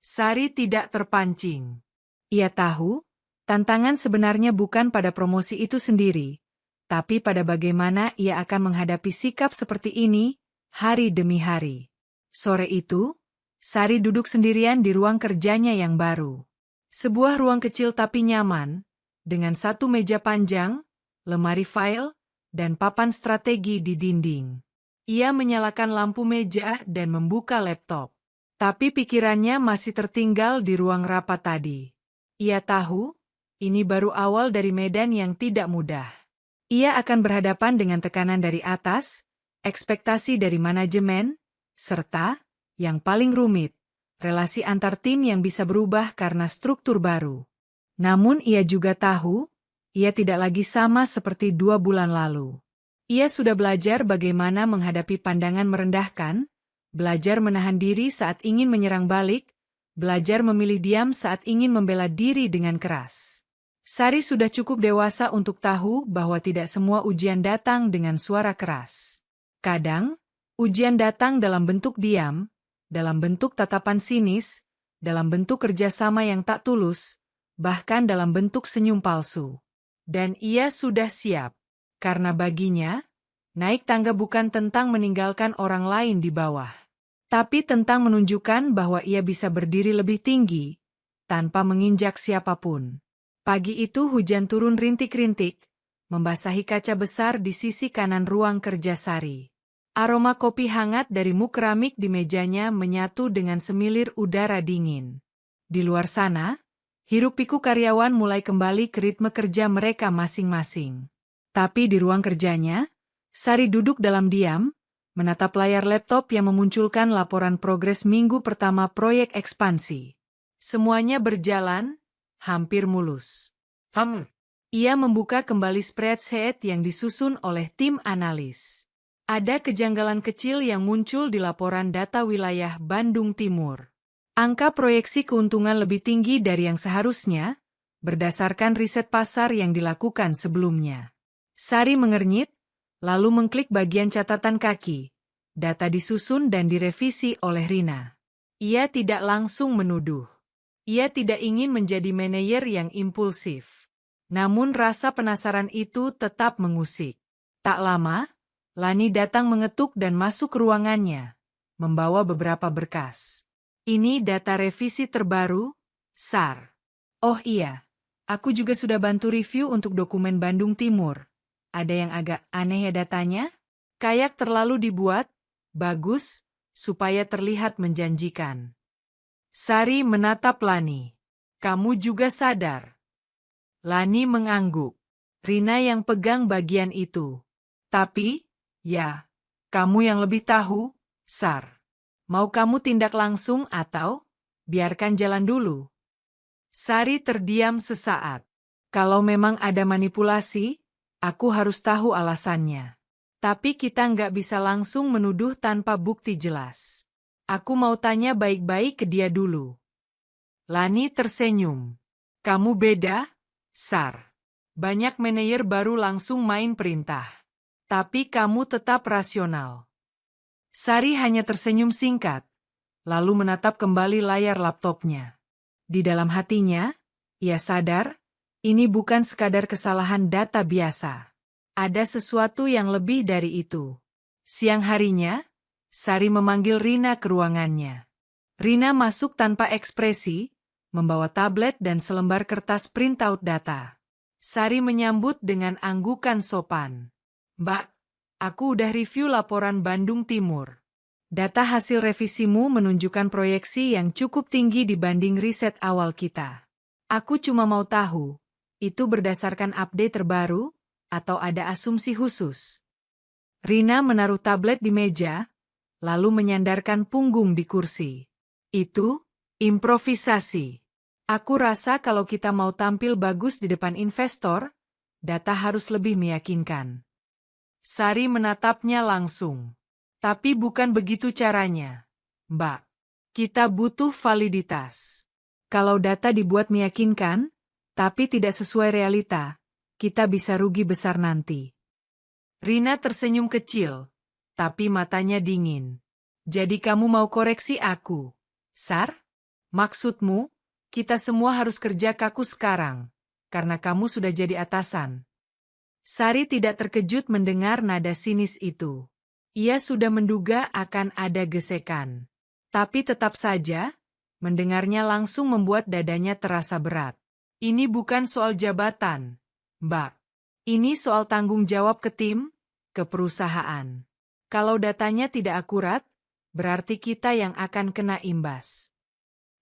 Sari tidak terpancing. Ia tahu, tantangan sebenarnya bukan pada promosi itu sendiri, tapi pada bagaimana ia akan menghadapi sikap seperti ini, hari demi hari. Sore itu, Sari duduk sendirian di ruang kerjanya yang baru. Sebuah ruang kecil tapi nyaman, dengan 1 meja panjang, lemari file, dan papan strategi di dinding. Ia menyalakan lampu meja dan membuka laptop. Tapi pikirannya masih tertinggal di ruang rapat tadi. Ia tahu, ini baru awal dari medan yang tidak mudah. Ia akan berhadapan dengan tekanan dari atas, ekspektasi dari manajemen, serta, yang paling rumit, relasi antar tim yang bisa berubah karena struktur baru. Namun ia juga tahu, ia tidak lagi sama seperti 2 bulan lalu. Ia sudah belajar bagaimana menghadapi pandangan merendahkan, belajar menahan diri saat ingin menyerang balik, belajar memilih diam saat ingin membela diri dengan keras. Sari sudah cukup dewasa untuk tahu bahwa tidak semua ujian datang dengan suara keras. Kadang, ujian datang dalam bentuk diam, dalam bentuk tatapan sinis, dalam bentuk kerjasama yang tak tulus, bahkan dalam bentuk senyum palsu. Dan ia sudah siap, karena baginya, naik tangga bukan tentang meninggalkan orang lain di bawah, tapi tentang menunjukkan bahwa ia bisa berdiri lebih tinggi, tanpa menginjak siapapun. Pagi itu hujan turun rintik-rintik, membasahi kaca besar di sisi kanan ruang kerja Sari. Aroma kopi hangat dari mug keramik di mejanya menyatu dengan semilir udara dingin. Di luar sana, hiruk-pikuk karyawan mulai kembali ke ritme kerja mereka masing-masing. Tapi di ruang kerjanya, Sari duduk dalam diam, menatap layar laptop yang memunculkan laporan progres minggu pertama proyek ekspansi. Semuanya berjalan, hampir mulus. Ia membuka kembali spreadsheet yang disusun oleh tim analis. Ada kejanggalan kecil yang muncul di laporan data wilayah Bandung Timur. Angka proyeksi keuntungan lebih tinggi dari yang seharusnya, berdasarkan riset pasar yang dilakukan sebelumnya. Sari mengernyit, lalu mengklik bagian catatan kaki. Data disusun dan direvisi oleh Rina. Ia tidak langsung menuduh. Ia tidak ingin menjadi manajer yang impulsif. Namun rasa penasaran itu tetap mengusik. Tak lama, Lani datang mengetuk dan masuk ke ruangannya, membawa beberapa berkas. Ini data revisi terbaru, Sar. Oh iya, aku juga sudah bantu review untuk dokumen Bandung Timur. Ada yang agak aneh ya datanya? Kayak terlalu dibuat, bagus, supaya terlihat menjanjikan. Sari menatap Lani. Kamu juga sadar. Lani mengangguk. Rina yang pegang bagian itu. Tapi, ya, kamu yang lebih tahu, Sar. Mau kamu tindak langsung atau biarkan jalan dulu? Sari terdiam sesaat. Kalau memang ada manipulasi, aku harus tahu alasannya. Tapi kita nggak bisa langsung menuduh tanpa bukti jelas. Aku mau tanya baik-baik ke dia dulu. Lani tersenyum. Kamu beda, Sar. Banyak manajer baru langsung main perintah. Tapi kamu tetap rasional. Sari hanya tersenyum singkat, lalu menatap kembali layar laptopnya. Di dalam hatinya, ia sadar, ini bukan sekadar kesalahan data biasa. Ada sesuatu yang lebih dari itu. Siang harinya, Sari memanggil Rina ke ruangannya. Rina masuk tanpa ekspresi, membawa tablet dan selembar kertas printout data. Sari menyambut dengan anggukan sopan. Mbak, aku udah review laporan Bandung Timur. Data hasil revisimu menunjukkan proyeksi yang cukup tinggi dibanding riset awal kita. Aku cuma mau tahu, itu berdasarkan update terbaru, atau ada asumsi khusus? Rina menaruh tablet di meja, lalu menyandarkan punggung di kursi. Itu, improvisasi. Aku rasa kalau kita mau tampil bagus di depan investor, data harus lebih meyakinkan. Sari menatapnya langsung. Tapi bukan begitu caranya, Mbak. Kita butuh validitas. Kalau data dibuat meyakinkan, tapi tidak sesuai realita, kita bisa rugi besar nanti. Rina tersenyum kecil, tapi matanya dingin. Jadi kamu mau koreksi aku, Sar? Maksudmu, kita semua harus kerja kaku sekarang, karena kamu sudah jadi atasan. Sari tidak terkejut mendengar nada sinis itu. Ia sudah menduga akan ada gesekan. Tapi tetap saja, mendengarnya langsung membuat dadanya terasa berat. Ini bukan soal jabatan, Mbak. Ini soal tanggung jawab ke tim, ke perusahaan. Kalau datanya tidak akurat, berarti kita yang akan kena imbas.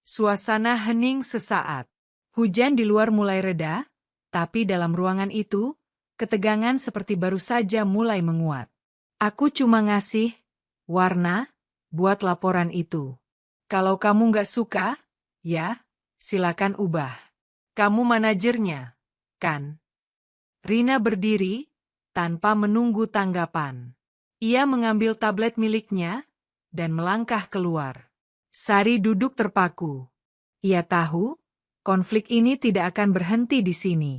Suasana hening sesaat. Hujan di luar mulai reda, tapi dalam ruangan itu, ketegangan seperti baru saja mulai menguat. Aku cuma ngasih warna buat laporan itu. Kalau kamu nggak suka, ya, silakan ubah. Kamu manajernya, kan? Rina berdiri, tanpa menunggu tanggapan. Ia mengambil tablet miliknya, dan melangkah keluar. Sari duduk terpaku. Ia tahu, konflik ini tidak akan berhenti di sini.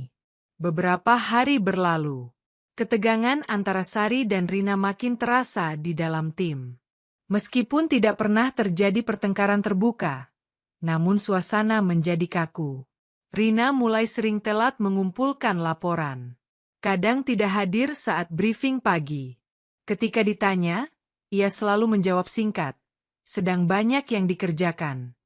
Beberapa hari berlalu. Ketegangan antara Sari dan Rina makin terasa di dalam tim. Meskipun tidak pernah terjadi pertengkaran terbuka, namun suasana menjadi kaku. Rina mulai sering telat mengumpulkan laporan. Kadang tidak hadir saat briefing pagi. Ketika ditanya, ia selalu menjawab singkat, sedang banyak yang dikerjakan.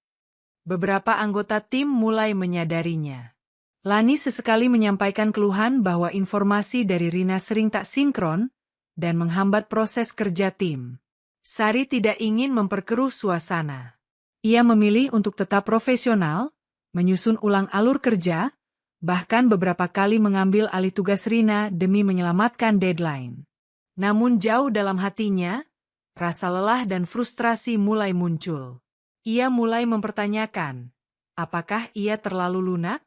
Beberapa anggota tim mulai menyadarinya. Lani sesekali menyampaikan keluhan bahwa informasi dari Rina sering tak sinkron dan menghambat proses kerja tim. Sari tidak ingin memperkeruh suasana. Ia memilih untuk tetap profesional, menyusun ulang alur kerja, bahkan beberapa kali mengambil alih tugas Rina demi menyelamatkan deadline. Namun jauh dalam hatinya, rasa lelah dan frustrasi mulai muncul. Ia mulai mempertanyakan, apakah ia terlalu lunak?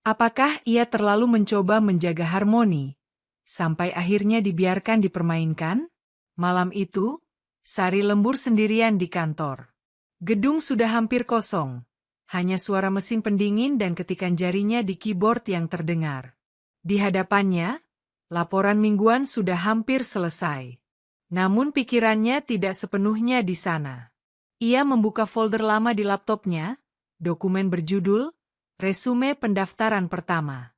Apakah ia terlalu mencoba menjaga harmoni, sampai akhirnya dibiarkan dipermainkan? Malam itu, Sari lembur sendirian di kantor. Gedung sudah hampir kosong. Hanya suara mesin pendingin dan ketikan jarinya di keyboard yang terdengar. Di hadapannya, laporan mingguan sudah hampir selesai. Namun pikirannya tidak sepenuhnya di sana. Ia membuka folder lama di laptopnya, dokumen berjudul, resume pendaftaran pertama.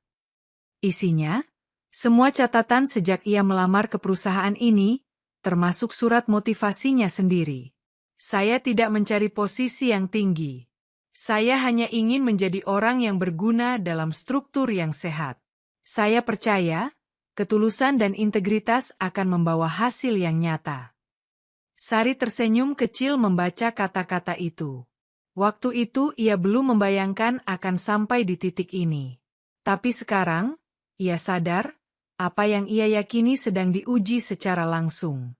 Isinya, semua catatan sejak ia melamar ke perusahaan ini, termasuk surat motivasinya sendiri. Saya tidak mencari posisi yang tinggi. Saya hanya ingin menjadi orang yang berguna dalam struktur yang sehat. Saya percaya, ketulusan dan integritas akan membawa hasil yang nyata. Sari tersenyum kecil membaca kata-kata itu. Waktu itu ia belum membayangkan akan sampai di titik ini. Tapi sekarang, ia sadar, apa yang ia yakini sedang diuji secara langsung.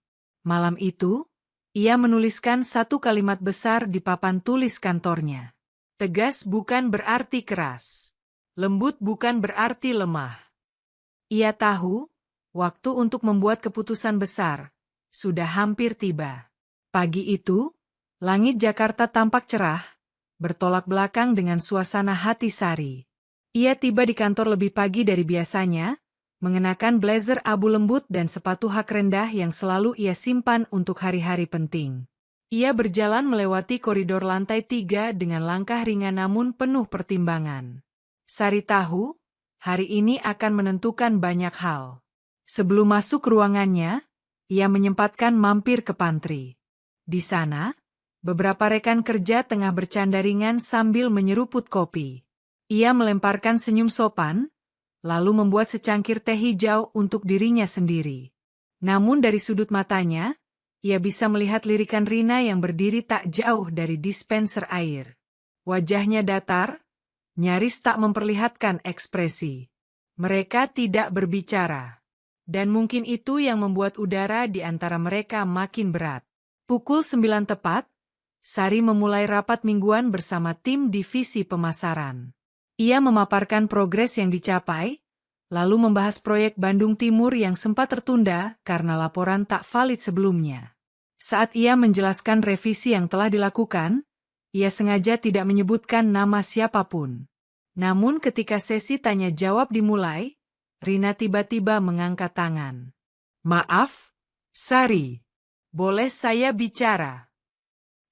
Malam itu, ia menuliskan satu kalimat besar di papan tulis kantornya. Tegas bukan berarti keras. Lembut bukan berarti lemah. Ia tahu, waktu untuk membuat keputusan besar sudah hampir tiba. Pagi itu, langit Jakarta tampak cerah, bertolak belakang dengan suasana hati Sari. Ia tiba di kantor lebih pagi dari biasanya, mengenakan blazer abu lembut dan sepatu hak rendah yang selalu ia simpan untuk hari-hari penting. Ia berjalan melewati koridor lantai 3 dengan langkah ringan namun penuh pertimbangan. Sari tahu, hari ini akan menentukan banyak hal. Sebelum masuk ruangannya, ia menyempatkan mampir ke pantry. Di sana, beberapa rekan kerja tengah bercanda ringan sambil menyeruput kopi. Ia melemparkan senyum sopan, lalu membuat secangkir teh hijau untuk dirinya sendiri. Namun dari sudut matanya, ia bisa melihat lirikan Rina yang berdiri tak jauh dari dispenser air. Wajahnya datar, nyaris tak memperlihatkan ekspresi. Mereka tidak berbicara. Dan mungkin itu yang membuat udara di antara mereka makin berat. Pukul 9 tepat, Sari memulai rapat mingguan bersama tim divisi pemasaran. Ia memaparkan progres yang dicapai, lalu membahas proyek Bandung Timur yang sempat tertunda karena laporan tak valid sebelumnya. Saat ia menjelaskan revisi yang telah dilakukan, ia sengaja tidak menyebutkan nama siapapun. Namun ketika sesi tanya jawab dimulai, Rina tiba-tiba mengangkat tangan. "Maaf, Sari. Boleh saya bicara?"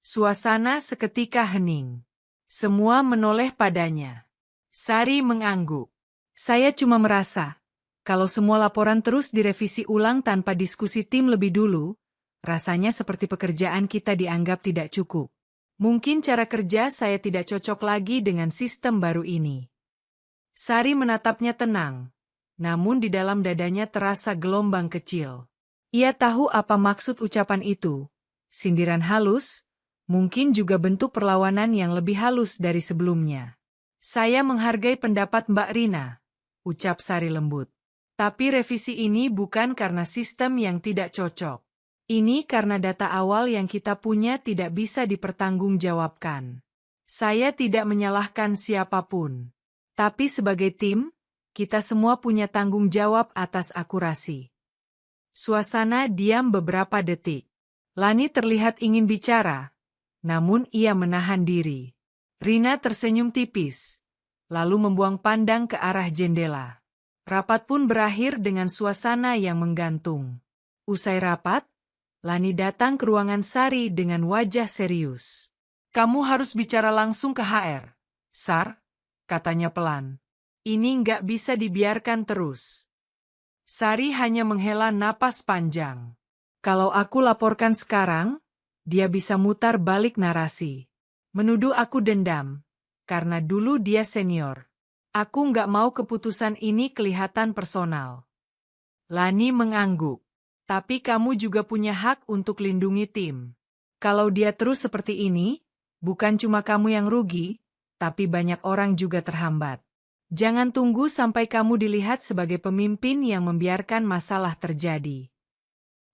Suasana seketika hening. Semua menoleh padanya. Sari mengangguk. "Saya cuma merasa, kalau semua laporan terus direvisi ulang tanpa diskusi tim lebih dulu, rasanya seperti pekerjaan kita dianggap tidak cukup. Mungkin cara kerja saya tidak cocok lagi dengan sistem baru ini." Sari menatapnya tenang, namun di dalam dadanya terasa gelombang kecil. Ia tahu apa maksud ucapan itu. Sindiran halus, mungkin juga bentuk perlawanan yang lebih halus dari sebelumnya. "Saya menghargai pendapat Mbak Rina," ucap Sari lembut. "Tapi revisi ini bukan karena sistem yang tidak cocok. Ini karena data awal yang kita punya tidak bisa dipertanggungjawabkan. Saya tidak menyalahkan siapapun. Tapi sebagai tim, kita semua punya tanggung jawab atas akurasi." Suasana diam beberapa detik. Lani terlihat ingin bicara, namun ia menahan diri. Rina tersenyum tipis, lalu membuang pandang ke arah jendela. Rapat pun berakhir dengan suasana yang menggantung. Usai rapat, Lani datang ke ruangan Sari dengan wajah serius. "Kamu harus bicara langsung ke HR, Sar," katanya pelan. "Ini nggak bisa dibiarkan terus." Sari hanya menghela napas panjang. Kalau aku laporkan sekarang, dia bisa mutar balik narasi. Menuduh aku dendam, karena dulu dia senior. Aku nggak mau keputusan ini kelihatan personal. Lani mengangguk. Tapi kamu juga punya hak untuk lindungi tim. Kalau dia terus seperti ini, bukan cuma kamu yang rugi, tapi banyak orang juga terhambat. Jangan tunggu sampai kamu dilihat sebagai pemimpin yang membiarkan masalah terjadi.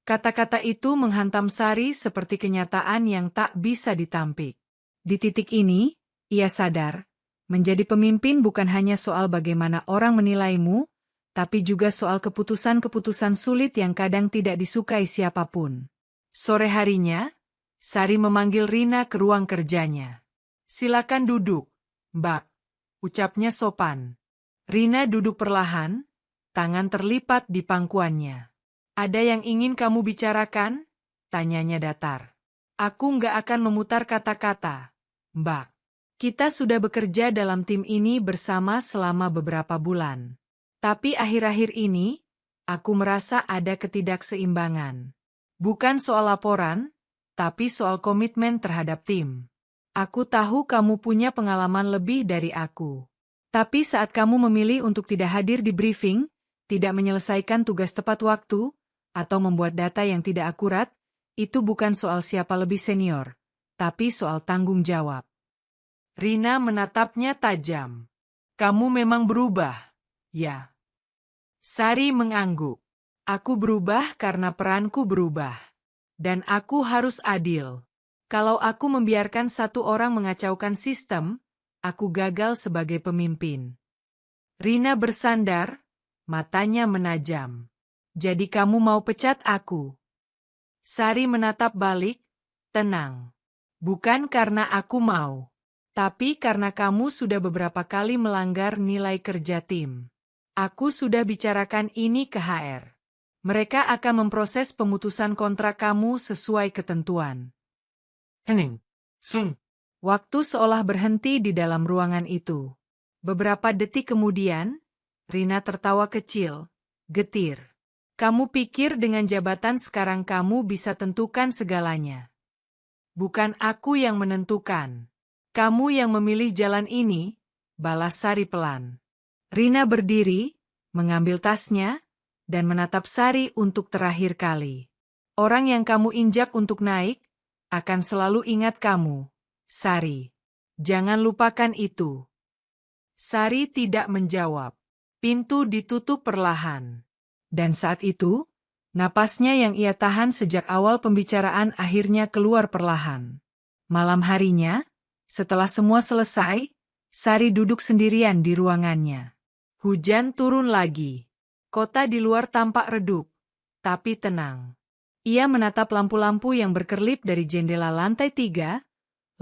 Kata-kata itu menghantam Sari seperti kenyataan yang tak bisa ditampik. Di titik ini, ia sadar, menjadi pemimpin bukan hanya soal bagaimana orang menilaimu, tapi juga soal keputusan-keputusan sulit yang kadang tidak disukai siapapun. Sore harinya, Sari memanggil Rina ke ruang kerjanya. Silakan duduk, Mbak, ucapnya sopan. Rina duduk perlahan, tangan terlipat di pangkuannya. Ada yang ingin kamu bicarakan? Tanyanya datar. Aku nggak akan memutar kata-kata, Mbak. Kita sudah bekerja dalam tim ini bersama selama beberapa bulan. Tapi akhir-akhir ini, aku merasa ada ketidakseimbangan. Bukan soal laporan, tapi soal komitmen terhadap tim. Aku tahu kamu punya pengalaman lebih dari aku. Tapi saat kamu memilih untuk tidak hadir di briefing, tidak menyelesaikan tugas tepat waktu, atau membuat data yang tidak akurat, itu bukan soal siapa lebih senior, tapi soal tanggung jawab. Rina menatapnya tajam. Kamu memang berubah, ya. Sari mengangguk. Aku berubah karena peranku berubah. Dan aku harus adil. Kalau aku membiarkan satu orang mengacaukan sistem, aku gagal sebagai pemimpin. Rina bersandar, matanya menajam. Jadi kamu mau pecat aku? Sari menatap balik, tenang. Bukan karena aku mau. Tapi karena kamu sudah beberapa kali melanggar nilai kerja tim. Aku sudah bicarakan ini ke HR. Mereka akan memproses pemutusan kontrak kamu sesuai ketentuan. Hening. Sun. Waktu seolah berhenti di dalam ruangan itu. Beberapa detik kemudian, Rina tertawa kecil, getir. Kamu pikir dengan jabatan sekarang kamu bisa tentukan segalanya. Bukan aku yang menentukan. Kamu yang memilih jalan ini, balas Sari pelan. Rina berdiri, mengambil tasnya, dan menatap Sari untuk terakhir kali. Orang yang kamu injak untuk naik, akan selalu ingat kamu, Sari. Jangan lupakan itu. Sari tidak menjawab. Pintu ditutup perlahan. Dan saat itu, napasnya yang ia tahan sejak awal pembicaraan akhirnya keluar perlahan. Malam harinya, setelah semua selesai, Sari duduk sendirian di ruangannya. Hujan turun lagi. Kota di luar tampak redup, tapi tenang. Ia menatap lampu-lampu yang berkerlip dari jendela lantai 3,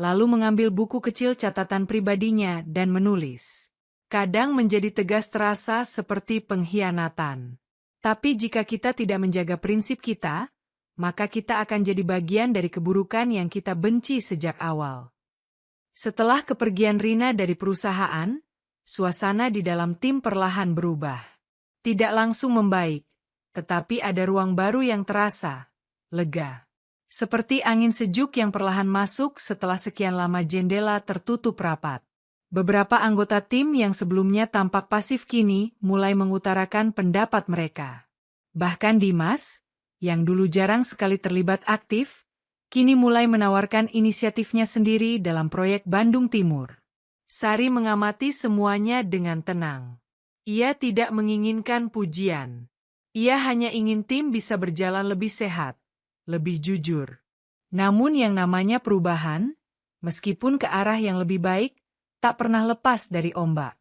lalu mengambil buku kecil catatan pribadinya dan menulis. Kadang menjadi tegas terasa seperti pengkhianatan. Tapi jika kita tidak menjaga prinsip kita, maka kita akan jadi bagian dari keburukan yang kita benci sejak awal. Setelah kepergian Rina dari perusahaan, suasana di dalam tim perlahan berubah. Tidak langsung membaik, tetapi ada ruang baru yang terasa, lega. Seperti angin sejuk yang perlahan masuk setelah sekian lama jendela tertutup rapat. Beberapa anggota tim yang sebelumnya tampak pasif kini mulai mengutarakan pendapat mereka. Bahkan Dimas, yang dulu jarang sekali terlibat aktif, kini mulai menawarkan inisiatifnya sendiri dalam proyek Bandung Timur. Sari mengamati semuanya dengan tenang. Ia tidak menginginkan pujian. Ia hanya ingin tim bisa berjalan lebih sehat, lebih jujur. Namun yang namanya perubahan, meskipun ke arah yang lebih baik, tak pernah lepas dari ombak.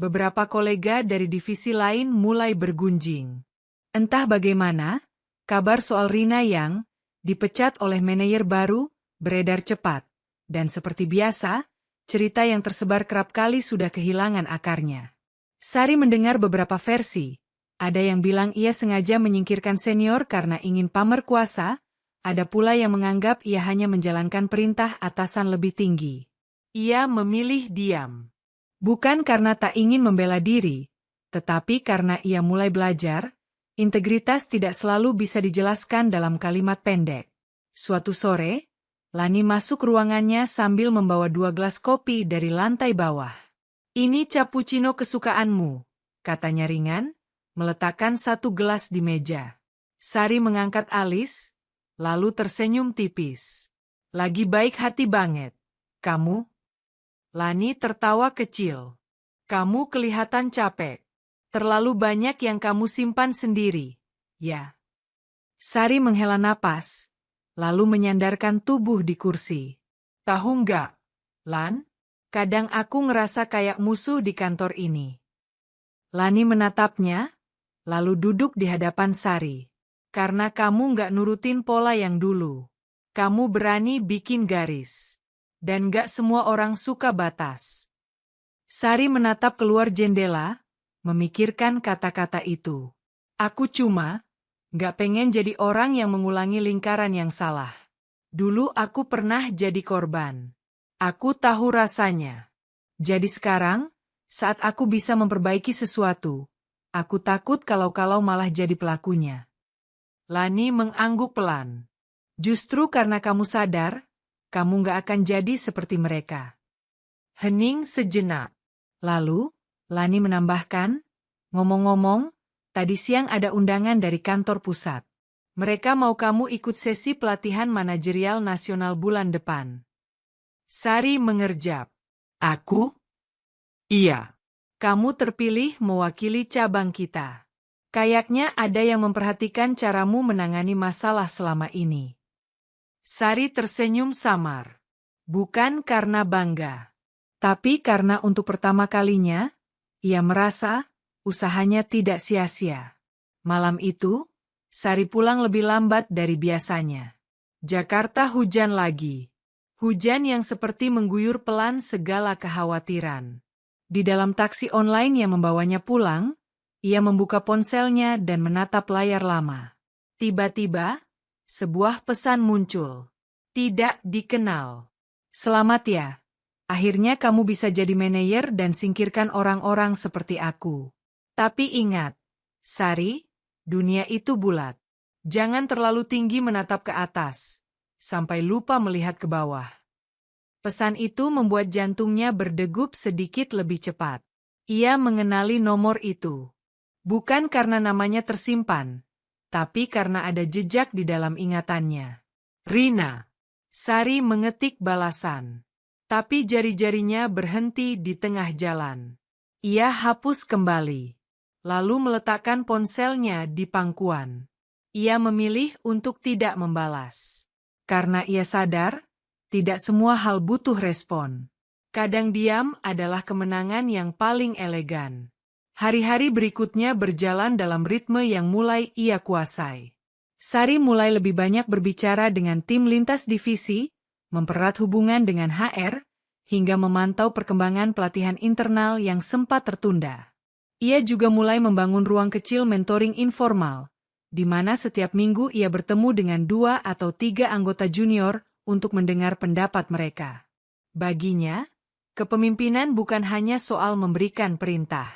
Beberapa kolega dari divisi lain mulai bergunjing. Entah bagaimana, kabar soal Rina yang dipecat oleh manajer baru, beredar cepat. Dan seperti biasa, cerita yang tersebar kerap kali sudah kehilangan akarnya. Sari mendengar beberapa versi. Ada yang bilang ia sengaja menyingkirkan senior karena ingin pamer kuasa, ada pula yang menganggap ia hanya menjalankan perintah atasan lebih tinggi. Ia memilih diam. Bukan karena tak ingin membela diri, tetapi karena ia mulai belajar, integritas tidak selalu bisa dijelaskan dalam kalimat pendek. Suatu sore, Lani masuk ruangannya sambil membawa 2 gelas kopi dari lantai bawah. Ini cappuccino kesukaanmu, katanya ringan, meletakkan 1 gelas di meja. Sari mengangkat alis, lalu tersenyum tipis. Lagi baik hati banget. Kamu? Lani tertawa kecil. Kamu kelihatan capek. Terlalu banyak yang kamu simpan sendiri. Ya. Sari menghela napas, lalu menyandarkan tubuh di kursi. Tahu nggak, Lan? Kadang aku ngerasa kayak musuh di kantor ini. Lani menatapnya, lalu duduk di hadapan Sari. Karena kamu nggak nurutin pola yang dulu. Kamu berani bikin garis. Dan gak semua orang suka batas. Sari menatap keluar jendela, memikirkan kata-kata itu. Aku cuma gak pengen jadi orang yang mengulangi lingkaran yang salah. Dulu aku pernah jadi korban. Aku tahu rasanya. Jadi sekarang, saat aku bisa memperbaiki sesuatu, aku takut kalau malah jadi pelakunya. Lani mengangguk pelan. Justru karena kamu sadar, kamu gak akan jadi seperti mereka. Hening sejenak. Lalu, Lani menambahkan, ngomong-ngomong, tadi siang ada undangan dari kantor pusat. Mereka mau kamu ikut sesi pelatihan manajerial nasional bulan depan. Sari mengerjap. Aku? Iya. Kamu terpilih mewakili cabang kita. Kayaknya ada yang memperhatikan caramu menangani masalah selama ini. Sari tersenyum samar. Bukan karena bangga. Tapi karena untuk pertama kalinya, ia merasa usahanya tidak sia-sia. Malam itu, Sari pulang lebih lambat dari biasanya. Jakarta hujan lagi. Hujan yang seperti mengguyur pelan segala kekhawatiran. Di dalam taksi online yang membawanya pulang, ia membuka ponselnya dan menatap layar lama. Tiba-tiba, sebuah pesan muncul. Tidak dikenal. Selamat ya. Akhirnya kamu bisa jadi manajer dan singkirkan orang-orang seperti aku. Tapi ingat, Sari, dunia itu bulat. Jangan terlalu tinggi menatap ke atas, sampai lupa melihat ke bawah. Pesan itu membuat jantungnya berdegup sedikit lebih cepat. Ia mengenali nomor itu. Bukan karena namanya tersimpan, tapi karena ada jejak di dalam ingatannya. Rina. Sari mengetik balasan. Tapi jari-jarinya berhenti di tengah jalan. Ia hapus kembali. Lalu meletakkan ponselnya di pangkuan. Ia memilih untuk tidak membalas. Karena ia sadar, tidak semua hal butuh respon. Kadang diam adalah kemenangan yang paling elegan. Hari-hari berikutnya berjalan dalam ritme yang mulai ia kuasai. Sari mulai lebih banyak berbicara dengan tim lintas divisi, mempererat hubungan dengan HR, hingga memantau perkembangan pelatihan internal yang sempat tertunda. Ia juga mulai membangun ruang kecil mentoring informal, di mana setiap minggu ia bertemu dengan 2 atau 3 anggota junior untuk mendengar pendapat mereka. Baginya, kepemimpinan bukan hanya soal memberikan perintah,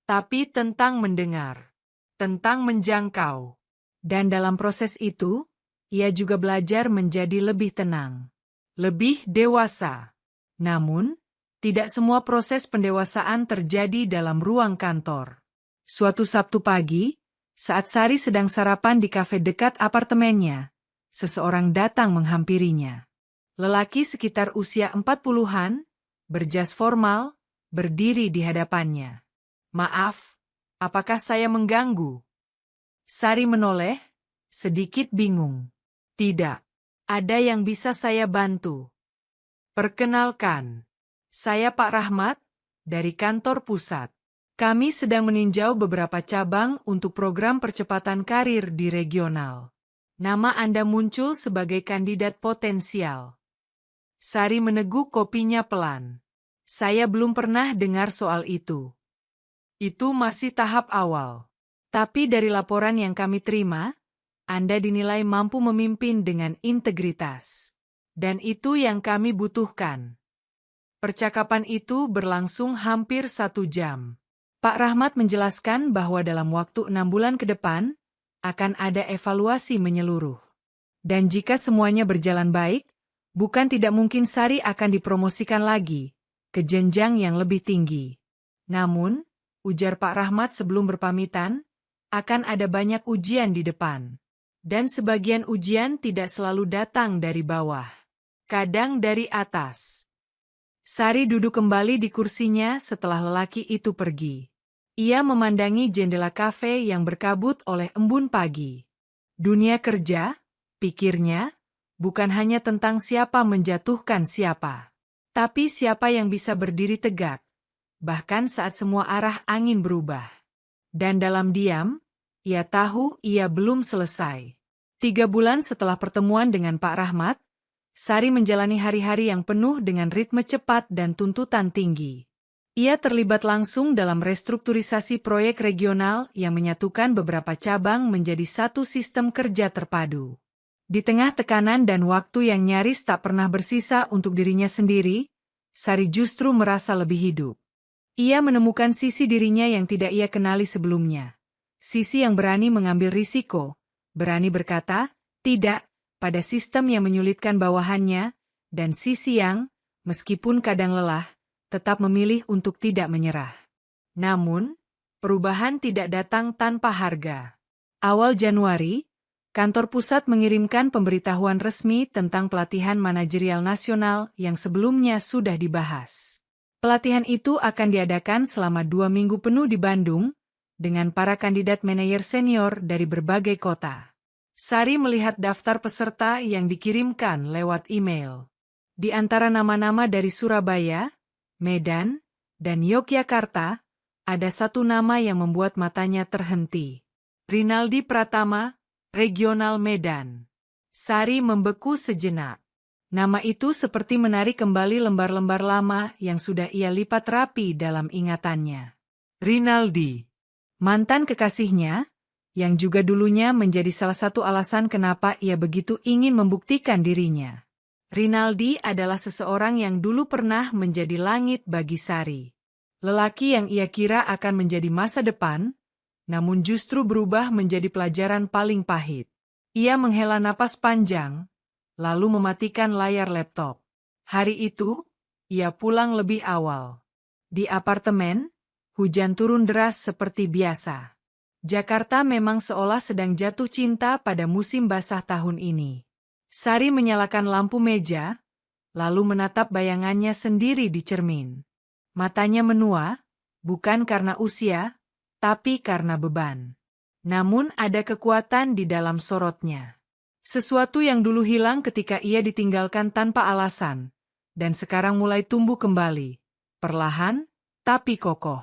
tapi tentang mendengar, tentang menjangkau. Dan dalam proses itu, ia juga belajar menjadi lebih tenang, lebih dewasa. Namun, tidak semua proses pendewasaan terjadi dalam ruang kantor. Suatu Sabtu pagi, saat Sari sedang sarapan di kafe dekat apartemennya, seseorang datang menghampirinya. Lelaki sekitar usia 40-an, berjas formal, berdiri di hadapannya. Maaf, apakah saya mengganggu? Sari menoleh, sedikit bingung. Tidak, ada yang bisa saya bantu. Perkenalkan, saya Pak Rahmat, dari kantor pusat. Kami sedang meninjau beberapa cabang untuk program percepatan karir di regional. Nama Anda muncul sebagai kandidat potensial. Sari meneguk kopinya pelan. Saya belum pernah dengar soal itu. Itu masih tahap awal. Tapi dari laporan yang kami terima, Anda dinilai mampu memimpin dengan integritas. Dan itu yang kami butuhkan. Percakapan itu berlangsung hampir 1 jam. Pak Rahmat menjelaskan bahwa dalam waktu 6 bulan ke depan, akan ada evaluasi menyeluruh. Dan jika semuanya berjalan baik, bukan tidak mungkin Sari akan dipromosikan lagi, ke jenjang yang lebih tinggi. Namun, ujar Pak Rahmat sebelum berpamitan, akan ada banyak ujian di depan. Dan sebagian ujian tidak selalu datang dari bawah. Kadang dari atas. Sari duduk kembali di kursinya setelah lelaki itu pergi. Ia memandangi jendela kafe yang berkabut oleh embun pagi. Dunia kerja, pikirnya, bukan hanya tentang siapa menjatuhkan siapa. Tapi siapa yang bisa berdiri tegak, bahkan saat semua arah angin berubah. Dan dalam diam, ia tahu ia belum selesai. 3 bulan setelah pertemuan dengan Pak Rahmat, Sari menjalani hari-hari yang penuh dengan ritme cepat dan tuntutan tinggi. Ia terlibat langsung dalam restrukturisasi proyek regional yang menyatukan beberapa cabang menjadi satu sistem kerja terpadu. Di tengah tekanan dan waktu yang nyaris tak pernah bersisa untuk dirinya sendiri, Sari justru merasa lebih hidup. Ia menemukan sisi dirinya yang tidak ia kenali sebelumnya. Sisi yang berani mengambil risiko, berani berkata, tidak, pada sistem yang menyulitkan bawahannya, dan sisi yang, meskipun kadang lelah, tetap memilih untuk tidak menyerah. Namun, perubahan tidak datang tanpa harga. Awal Januari, kantor pusat mengirimkan pemberitahuan resmi tentang pelatihan manajerial nasional yang sebelumnya sudah dibahas. Pelatihan itu akan diadakan selama 2 minggu penuh di Bandung, dengan para kandidat manajer senior dari berbagai kota. Sari melihat daftar peserta yang dikirimkan lewat email. Di antara nama-nama dari Surabaya, Medan, dan Yogyakarta, ada satu nama yang membuat matanya terhenti. Rinaldi Pratama, Regional Medan. Sari membeku sejenak. Nama itu seperti menarik kembali lembar-lembar lama yang sudah ia lipat rapi dalam ingatannya. Rinaldi, mantan kekasihnya, yang juga dulunya menjadi salah satu alasan kenapa ia begitu ingin membuktikan dirinya. Rinaldi adalah seseorang yang dulu pernah menjadi langit bagi Sari. Lelaki yang ia kira akan menjadi masa depan, namun justru berubah menjadi pelajaran paling pahit. Ia menghela napas panjang, lalu mematikan layar laptop. Hari itu, ia pulang lebih awal. Di apartemen, hujan turun deras seperti biasa. Jakarta memang seolah sedang jatuh cinta pada musim basah tahun ini. Sari menyalakan lampu meja, lalu menatap bayangannya sendiri di cermin. Matanya menua, bukan karena usia, tapi karena beban. Namun ada kekuatan di dalam sorotnya. Sesuatu yang dulu hilang ketika ia ditinggalkan tanpa alasan, dan sekarang mulai tumbuh kembali, perlahan, tapi kokoh.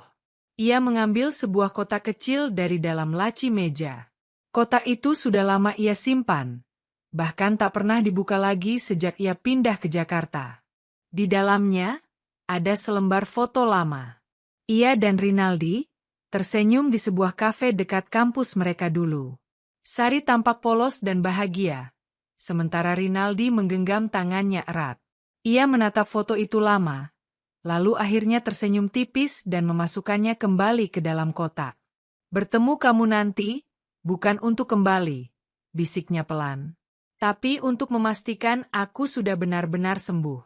Ia mengambil sebuah kotak kecil dari dalam laci meja. Kotak itu sudah lama ia simpan, bahkan tak pernah dibuka lagi sejak ia pindah ke Jakarta. Di dalamnya, ada selembar foto lama. Ia dan Rinaldi tersenyum di sebuah kafe dekat kampus mereka dulu. Sari tampak polos dan bahagia, sementara Rinaldi menggenggam tangannya erat. Ia menatap foto itu lama, lalu akhirnya tersenyum tipis dan memasukkannya kembali ke dalam kotak. Bertemu kamu nanti, bukan untuk kembali, bisiknya pelan. Tapi untuk memastikan aku sudah benar-benar sembuh.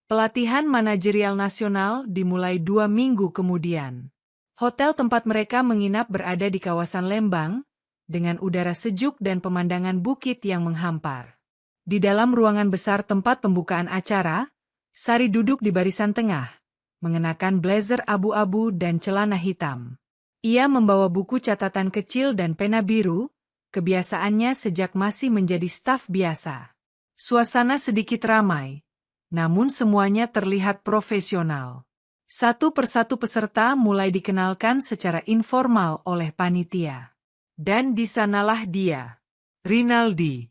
Pelatihan manajerial nasional dimulai 2 minggu kemudian. Hotel tempat mereka menginap berada di kawasan Lembang, dengan udara sejuk dan pemandangan bukit yang menghampar. Di dalam ruangan besar tempat pembukaan acara, Sari duduk di barisan tengah, mengenakan blazer abu-abu dan celana hitam. Ia membawa buku catatan kecil dan pena biru, kebiasaannya sejak masih menjadi staf biasa. Suasana sedikit ramai, namun semuanya terlihat profesional. Satu persatu peserta mulai dikenalkan secara informal oleh panitia. Dan di sanalah dia, Rinaldi,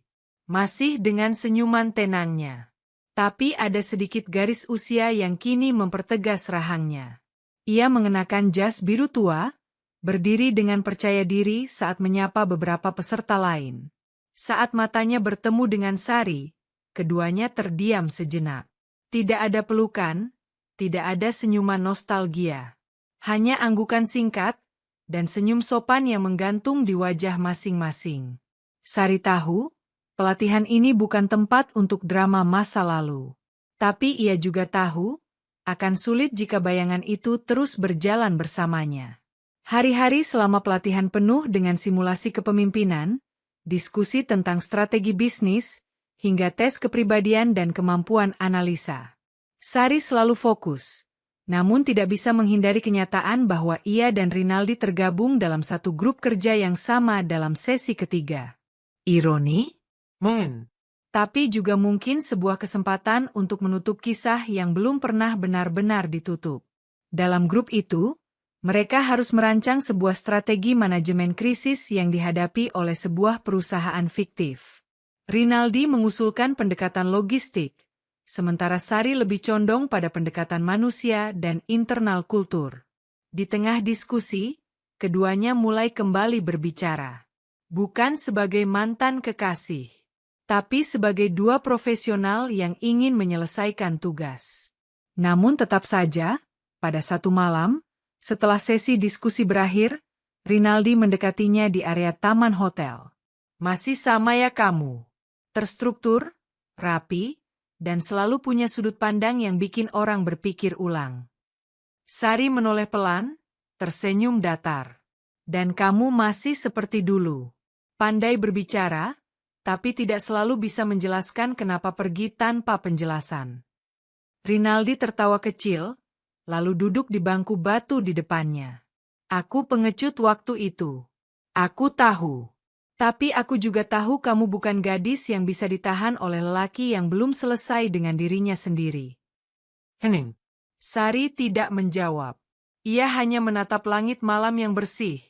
masih dengan senyuman tenangnya. Tapi ada sedikit garis usia yang kini mempertegas rahangnya. Ia mengenakan jas biru tua, berdiri dengan percaya diri saat menyapa beberapa peserta lain. Saat matanya bertemu dengan Sari, keduanya terdiam sejenak. Tidak ada pelukan, tidak ada senyuman nostalgia. Hanya anggukan singkat, dan senyum sopan yang menggantung di wajah masing-masing. Sari tahu, pelatihan ini bukan tempat untuk drama masa lalu. Tapi ia juga tahu, akan sulit jika bayangan itu terus berjalan bersamanya. Hari-hari selama pelatihan penuh dengan simulasi kepemimpinan, diskusi tentang strategi bisnis, hingga tes kepribadian dan kemampuan analisa. Sari selalu fokus, namun tidak bisa menghindari kenyataan bahwa ia dan Rinaldi tergabung dalam satu grup kerja yang sama dalam sesi ketiga. Ironi? Tapi juga mungkin sebuah kesempatan untuk menutup kisah yang belum pernah benar-benar ditutup. Dalam grup itu, mereka harus merancang sebuah strategi manajemen krisis yang dihadapi oleh sebuah perusahaan fiktif. Rinaldi mengusulkan pendekatan logistik, sementara Sari lebih condong pada pendekatan manusia dan internal kultur. Di tengah diskusi, keduanya mulai kembali berbicara. Bukan sebagai mantan kekasih, tapi sebagai dua profesional yang ingin menyelesaikan tugas. Namun tetap saja, pada satu malam, setelah sesi diskusi berakhir, Rinaldi mendekatinya di area taman hotel. Masih sama ya kamu? Terstruktur, rapi, dan selalu punya sudut pandang yang bikin orang berpikir ulang. Sari menoleh pelan, tersenyum datar. Dan kamu masih seperti dulu. Pandai berbicara, tapi tidak selalu bisa menjelaskan kenapa pergi tanpa penjelasan. Rinaldi tertawa kecil, lalu duduk di bangku batu di depannya. Aku pengecut waktu itu. Aku tahu. Tapi aku juga tahu kamu bukan gadis yang bisa ditahan oleh lelaki yang belum selesai dengan dirinya sendiri. Hening. Sari tidak menjawab. Ia hanya menatap langit malam yang bersih,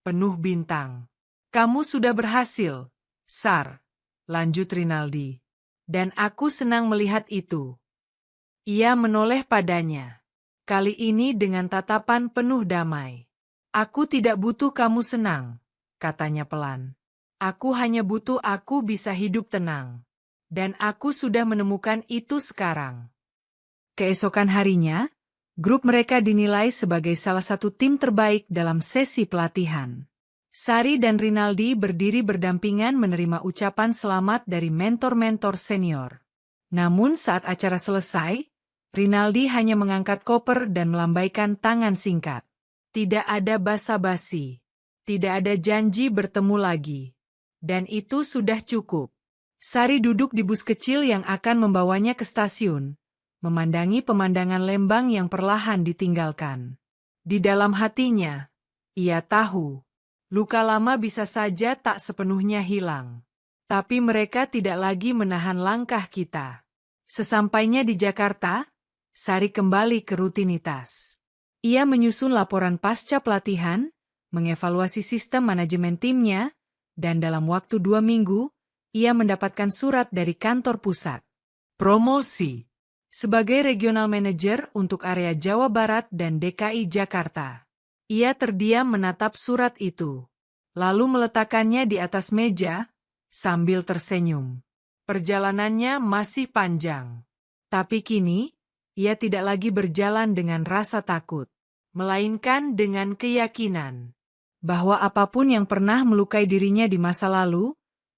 penuh bintang. Kamu sudah berhasil, Sar, lanjut Rinaldi. Dan aku senang melihat itu. Ia menoleh padanya. Kali ini dengan tatapan penuh damai. Aku tidak butuh kamu senang, katanya pelan. Aku hanya butuh aku bisa hidup tenang. Dan aku sudah menemukan itu sekarang. Keesokan harinya, grup mereka dinilai sebagai salah satu tim terbaik dalam sesi pelatihan. Sari dan Rinaldi berdiri berdampingan menerima ucapan selamat dari mentor-mentor senior. Namun saat acara selesai, Rinaldi hanya mengangkat koper dan melambaikan tangan singkat. Tidak ada basa-basi. Tidak ada janji bertemu lagi. Dan itu sudah cukup. Sari duduk di bus kecil yang akan membawanya ke stasiun, memandangi pemandangan Lembang yang perlahan ditinggalkan. Di dalam hatinya, ia tahu, luka lama bisa saja tak sepenuhnya hilang. Tapi mereka tidak lagi menahan langkah kita. Sesampainya di Jakarta, Sari kembali ke rutinitas. Ia menyusun laporan pasca pelatihan, mengevaluasi sistem manajemen timnya, dan dalam waktu 2 minggu, ia mendapatkan surat dari kantor pusat. Promosi. Sebagai regional manager untuk area Jawa Barat dan DKI Jakarta. Ia terdiam menatap surat itu. Lalu meletakkannya di atas meja, sambil tersenyum. Perjalanannya masih panjang. Tapi kini, ia tidak lagi berjalan dengan rasa takut. Melainkan dengan keyakinan. Bahwa apapun yang pernah melukai dirinya di masa lalu,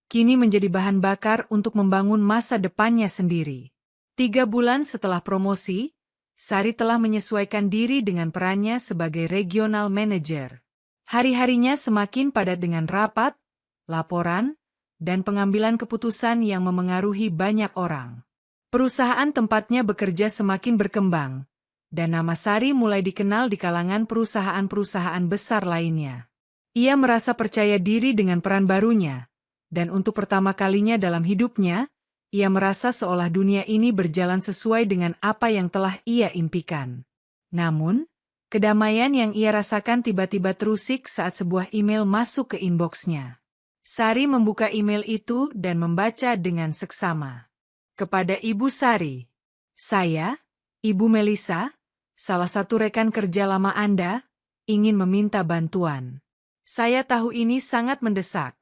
kini menjadi bahan bakar untuk membangun masa depannya sendiri. 3 bulan setelah promosi, Sari telah menyesuaikan diri dengan perannya sebagai regional manager. Hari-harinya semakin padat dengan rapat, laporan, dan pengambilan keputusan yang memengaruhi banyak orang. Perusahaan tempatnya bekerja semakin berkembang, dan nama Sari mulai dikenal di kalangan perusahaan-perusahaan besar lainnya. Ia merasa percaya diri dengan peran barunya, dan untuk pertama kalinya dalam hidupnya, ia merasa seolah dunia ini berjalan sesuai dengan apa yang telah ia impikan. Namun, kedamaian yang ia rasakan tiba-tiba terusik saat sebuah email masuk ke inboxnya. Sari membuka email itu dan membaca dengan seksama. Kepada Ibu Sari. Saya, Ibu Melisa, salah satu rekan kerja lama Anda, ingin meminta bantuan. Saya tahu ini sangat mendesak,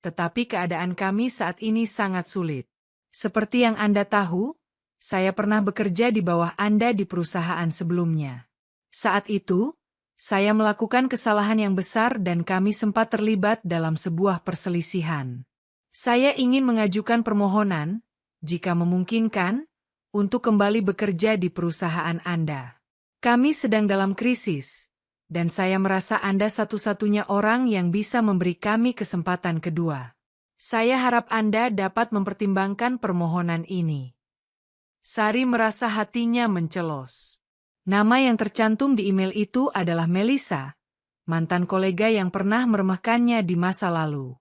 tetapi keadaan kami saat ini sangat sulit. Seperti yang Anda tahu, saya pernah bekerja di bawah Anda di perusahaan sebelumnya. Saat itu, saya melakukan kesalahan yang besar dan kami sempat terlibat dalam sebuah perselisihan. Saya ingin mengajukan permohonan, jika memungkinkan, untuk kembali bekerja di perusahaan Anda. Kami sedang dalam krisis, dan saya merasa Anda satu-satunya orang yang bisa memberi kami kesempatan kedua. Saya harap Anda dapat mempertimbangkan permohonan ini. Sari merasa hatinya mencelos. Nama yang tercantum di email itu adalah Melisa, mantan kolega yang pernah meremehkannya di masa lalu.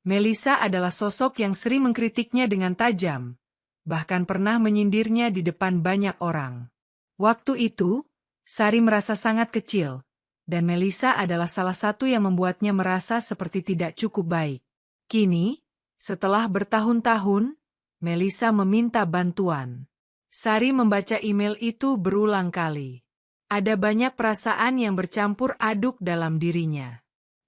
Melisa adalah sosok yang sering mengkritiknya dengan tajam, bahkan pernah menyindirnya di depan banyak orang. Waktu itu, Sari merasa sangat kecil, dan Melisa adalah salah satu yang membuatnya merasa seperti tidak cukup baik. Kini, Setelah bertahun-tahun, Melisa meminta bantuan. Sari membaca email itu berulang kali. Ada banyak perasaan yang bercampur aduk dalam dirinya.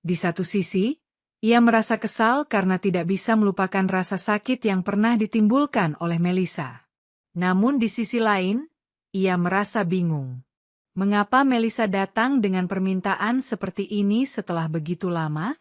Di satu sisi, ia merasa kesal karena tidak bisa melupakan rasa sakit yang pernah ditimbulkan oleh Melisa. Namun di sisi lain, ia merasa bingung. Mengapa Melisa datang dengan permintaan seperti ini setelah begitu lama?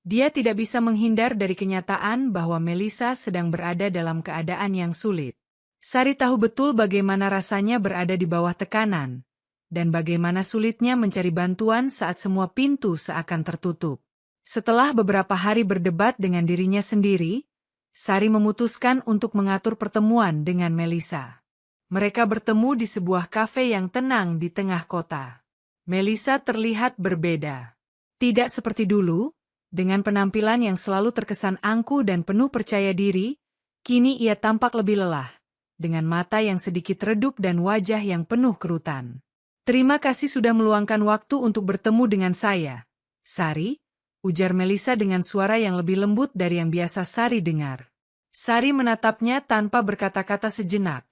Dia tidak bisa menghindar dari kenyataan bahwa Melisa sedang berada dalam keadaan yang sulit. Sari tahu betul bagaimana rasanya berada di bawah tekanan, dan bagaimana sulitnya mencari bantuan saat semua pintu seakan tertutup. Setelah beberapa hari berdebat dengan dirinya sendiri, Sari memutuskan untuk mengatur pertemuan dengan Melisa. Mereka bertemu di sebuah kafe yang tenang di tengah kota. Melisa terlihat berbeda. Tidak seperti dulu, dengan penampilan yang selalu terkesan angkuh dan penuh percaya diri, kini ia tampak lebih lelah, dengan mata yang sedikit redup dan wajah yang penuh kerutan. "Terima kasih sudah meluangkan waktu untuk bertemu dengan saya, Sari," ujar Melisa dengan suara yang lebih lembut dari yang biasa Sari dengar. Sari menatapnya tanpa berkata-kata sejenak,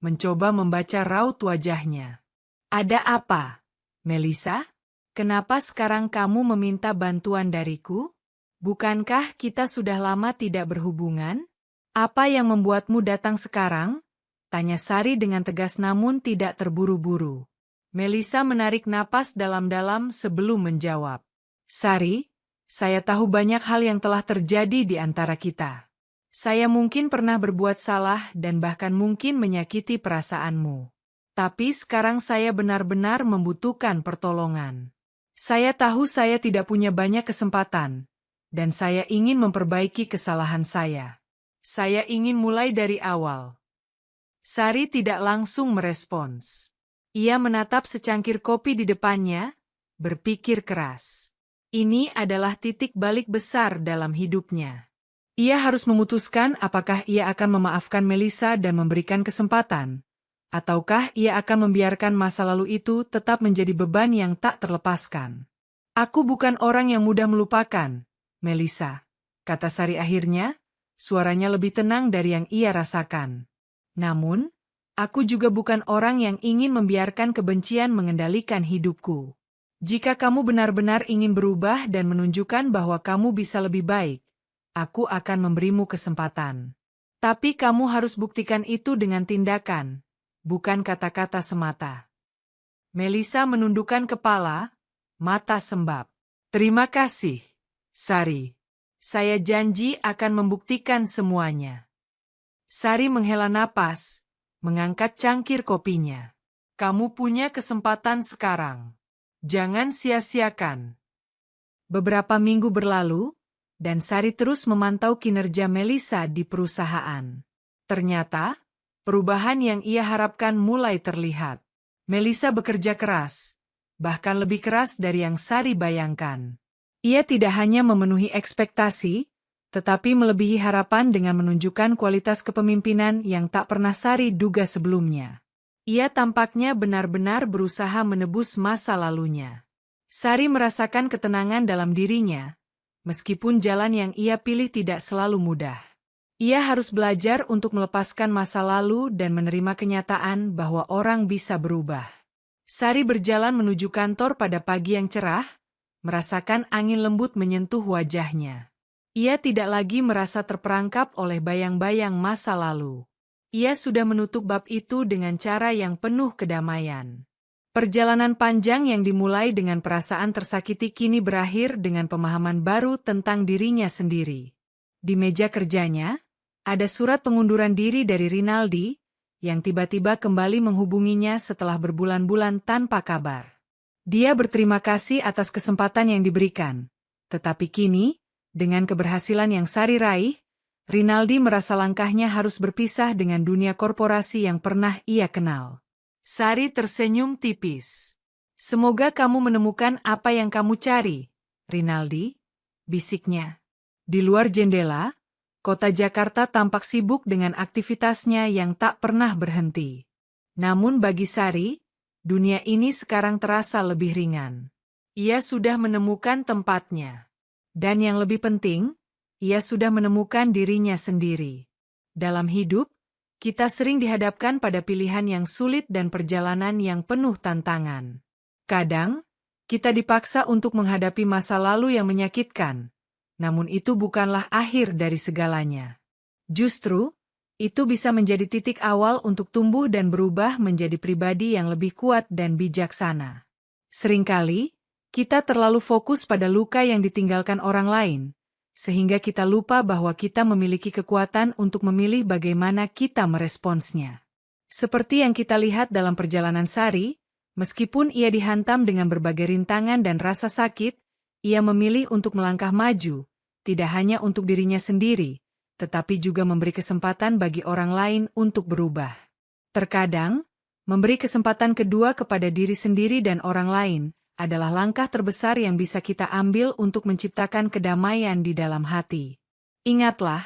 mencoba membaca raut wajahnya. "Ada apa, Melisa? Kenapa sekarang kamu meminta bantuan dariku? Bukankah kita sudah lama tidak berhubungan? Apa yang membuatmu datang sekarang?" tanya Sari dengan tegas namun tidak terburu-buru. Melisa menarik napas dalam-dalam sebelum menjawab. "Sari, saya tahu banyak hal yang telah terjadi di antara kita. Saya mungkin pernah berbuat salah dan bahkan mungkin menyakiti perasaanmu. Tapi sekarang saya benar-benar membutuhkan pertolongan. Saya tahu saya tidak punya banyak kesempatan, dan saya ingin memperbaiki kesalahan saya. Saya ingin mulai dari awal." Sari tidak langsung merespons. Ia menatap secangkir kopi di depannya, berpikir keras. Ini adalah titik balik besar dalam hidupnya. Ia harus memutuskan apakah ia akan memaafkan Melisa dan memberikan kesempatan, ataukah ia akan membiarkan masa lalu itu tetap menjadi beban yang tak terlepaskan. "Aku bukan orang yang mudah melupakan, Melisa," kata Sari akhirnya, suaranya lebih tenang dari yang ia rasakan. "Namun, aku juga bukan orang yang ingin membiarkan kebencian mengendalikan hidupku. Jika kamu benar-benar ingin berubah dan menunjukkan bahwa kamu bisa lebih baik, aku akan memberimu kesempatan. Tapi kamu harus buktikan itu dengan tindakan, bukan kata-kata semata." Melisa menundukkan kepala, mata sembab. "Terima kasih, Sari. Saya janji akan membuktikan semuanya." Sari menghela napas, mengangkat cangkir kopinya. "Kamu punya kesempatan sekarang. Jangan sia-siakan." Beberapa minggu berlalu, dan Sari terus memantau kinerja Melisa di perusahaan. Ternyata, perubahan yang ia harapkan mulai terlihat. Melisa bekerja keras, bahkan lebih keras dari yang Sari bayangkan. Ia tidak hanya memenuhi ekspektasi, tetapi melebihi harapan dengan menunjukkan kualitas kepemimpinan yang tak pernah Sari duga sebelumnya. Ia tampaknya benar-benar berusaha menebus masa lalunya. Sari merasakan ketenangan dalam dirinya, meskipun jalan yang ia pilih tidak selalu mudah. Ia harus belajar untuk melepaskan masa lalu dan menerima kenyataan bahwa orang bisa berubah. Sari berjalan menuju kantor pada pagi yang cerah, merasakan angin lembut menyentuh wajahnya. Ia tidak lagi merasa terperangkap oleh bayang-bayang masa lalu. Ia sudah menutup bab itu dengan cara yang penuh kedamaian. Perjalanan panjang yang dimulai dengan perasaan tersakiti kini berakhir dengan pemahaman baru tentang dirinya sendiri. Di meja kerjanya, ada surat pengunduran diri dari Rinaldi, yang tiba-tiba kembali menghubunginya setelah berbulan-bulan tanpa kabar. Dia berterima kasih atas kesempatan yang diberikan, tetapi kini, dengan keberhasilan yang Sari raih, Rinaldi merasa langkahnya harus berpisah dengan dunia korporasi yang pernah ia kenal. Sari tersenyum tipis. "Semoga kamu menemukan apa yang kamu cari, Rinaldi," bisiknya. Di luar jendela, kota Jakarta tampak sibuk dengan aktivitasnya yang tak pernah berhenti. Namun bagi Sari, dunia ini sekarang terasa lebih ringan. Ia sudah menemukan tempatnya. Dan yang lebih penting, ia sudah menemukan dirinya sendiri. Dalam hidup, kita sering dihadapkan pada pilihan yang sulit dan perjalanan yang penuh tantangan. Kadang, kita dipaksa untuk menghadapi masa lalu yang menyakitkan, namun itu bukanlah akhir dari segalanya. Justru, itu bisa menjadi titik awal untuk tumbuh dan berubah menjadi pribadi yang lebih kuat dan bijaksana. Seringkali, kita terlalu fokus pada luka yang ditinggalkan orang lain, sehingga kita lupa bahwa kita memiliki kekuatan untuk memilih bagaimana kita meresponsnya. Seperti yang kita lihat dalam perjalanan Sari, meskipun ia dihantam dengan berbagai rintangan dan rasa sakit, ia memilih untuk melangkah maju, tidak hanya untuk dirinya sendiri, tetapi juga memberi kesempatan bagi orang lain untuk berubah. Terkadang, memberi kesempatan kedua kepada diri sendiri dan orang lain adalah langkah terbesar yang bisa kita ambil untuk menciptakan kedamaian di dalam hati. Ingatlah,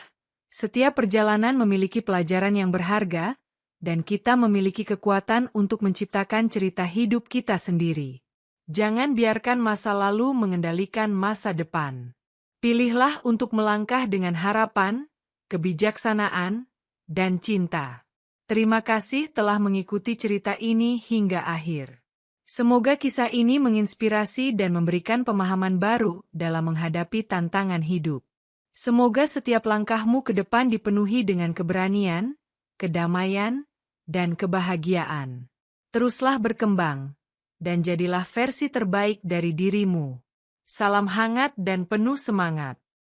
setiap perjalanan memiliki pelajaran yang berharga, dan kita memiliki kekuatan untuk menciptakan cerita hidup kita sendiri. Jangan biarkan masa lalu mengendalikan masa depan. Pilihlah untuk melangkah dengan harapan, kebijaksanaan, dan cinta. Terima kasih telah mengikuti cerita ini hingga akhir. Semoga kisah ini menginspirasi dan memberikan pemahaman baru dalam menghadapi tantangan hidup. Semoga setiap langkahmu ke depan dipenuhi dengan keberanian, kedamaian, dan kebahagiaan. Teruslah berkembang, dan jadilah versi terbaik dari dirimu. Salam hangat dan penuh semangat.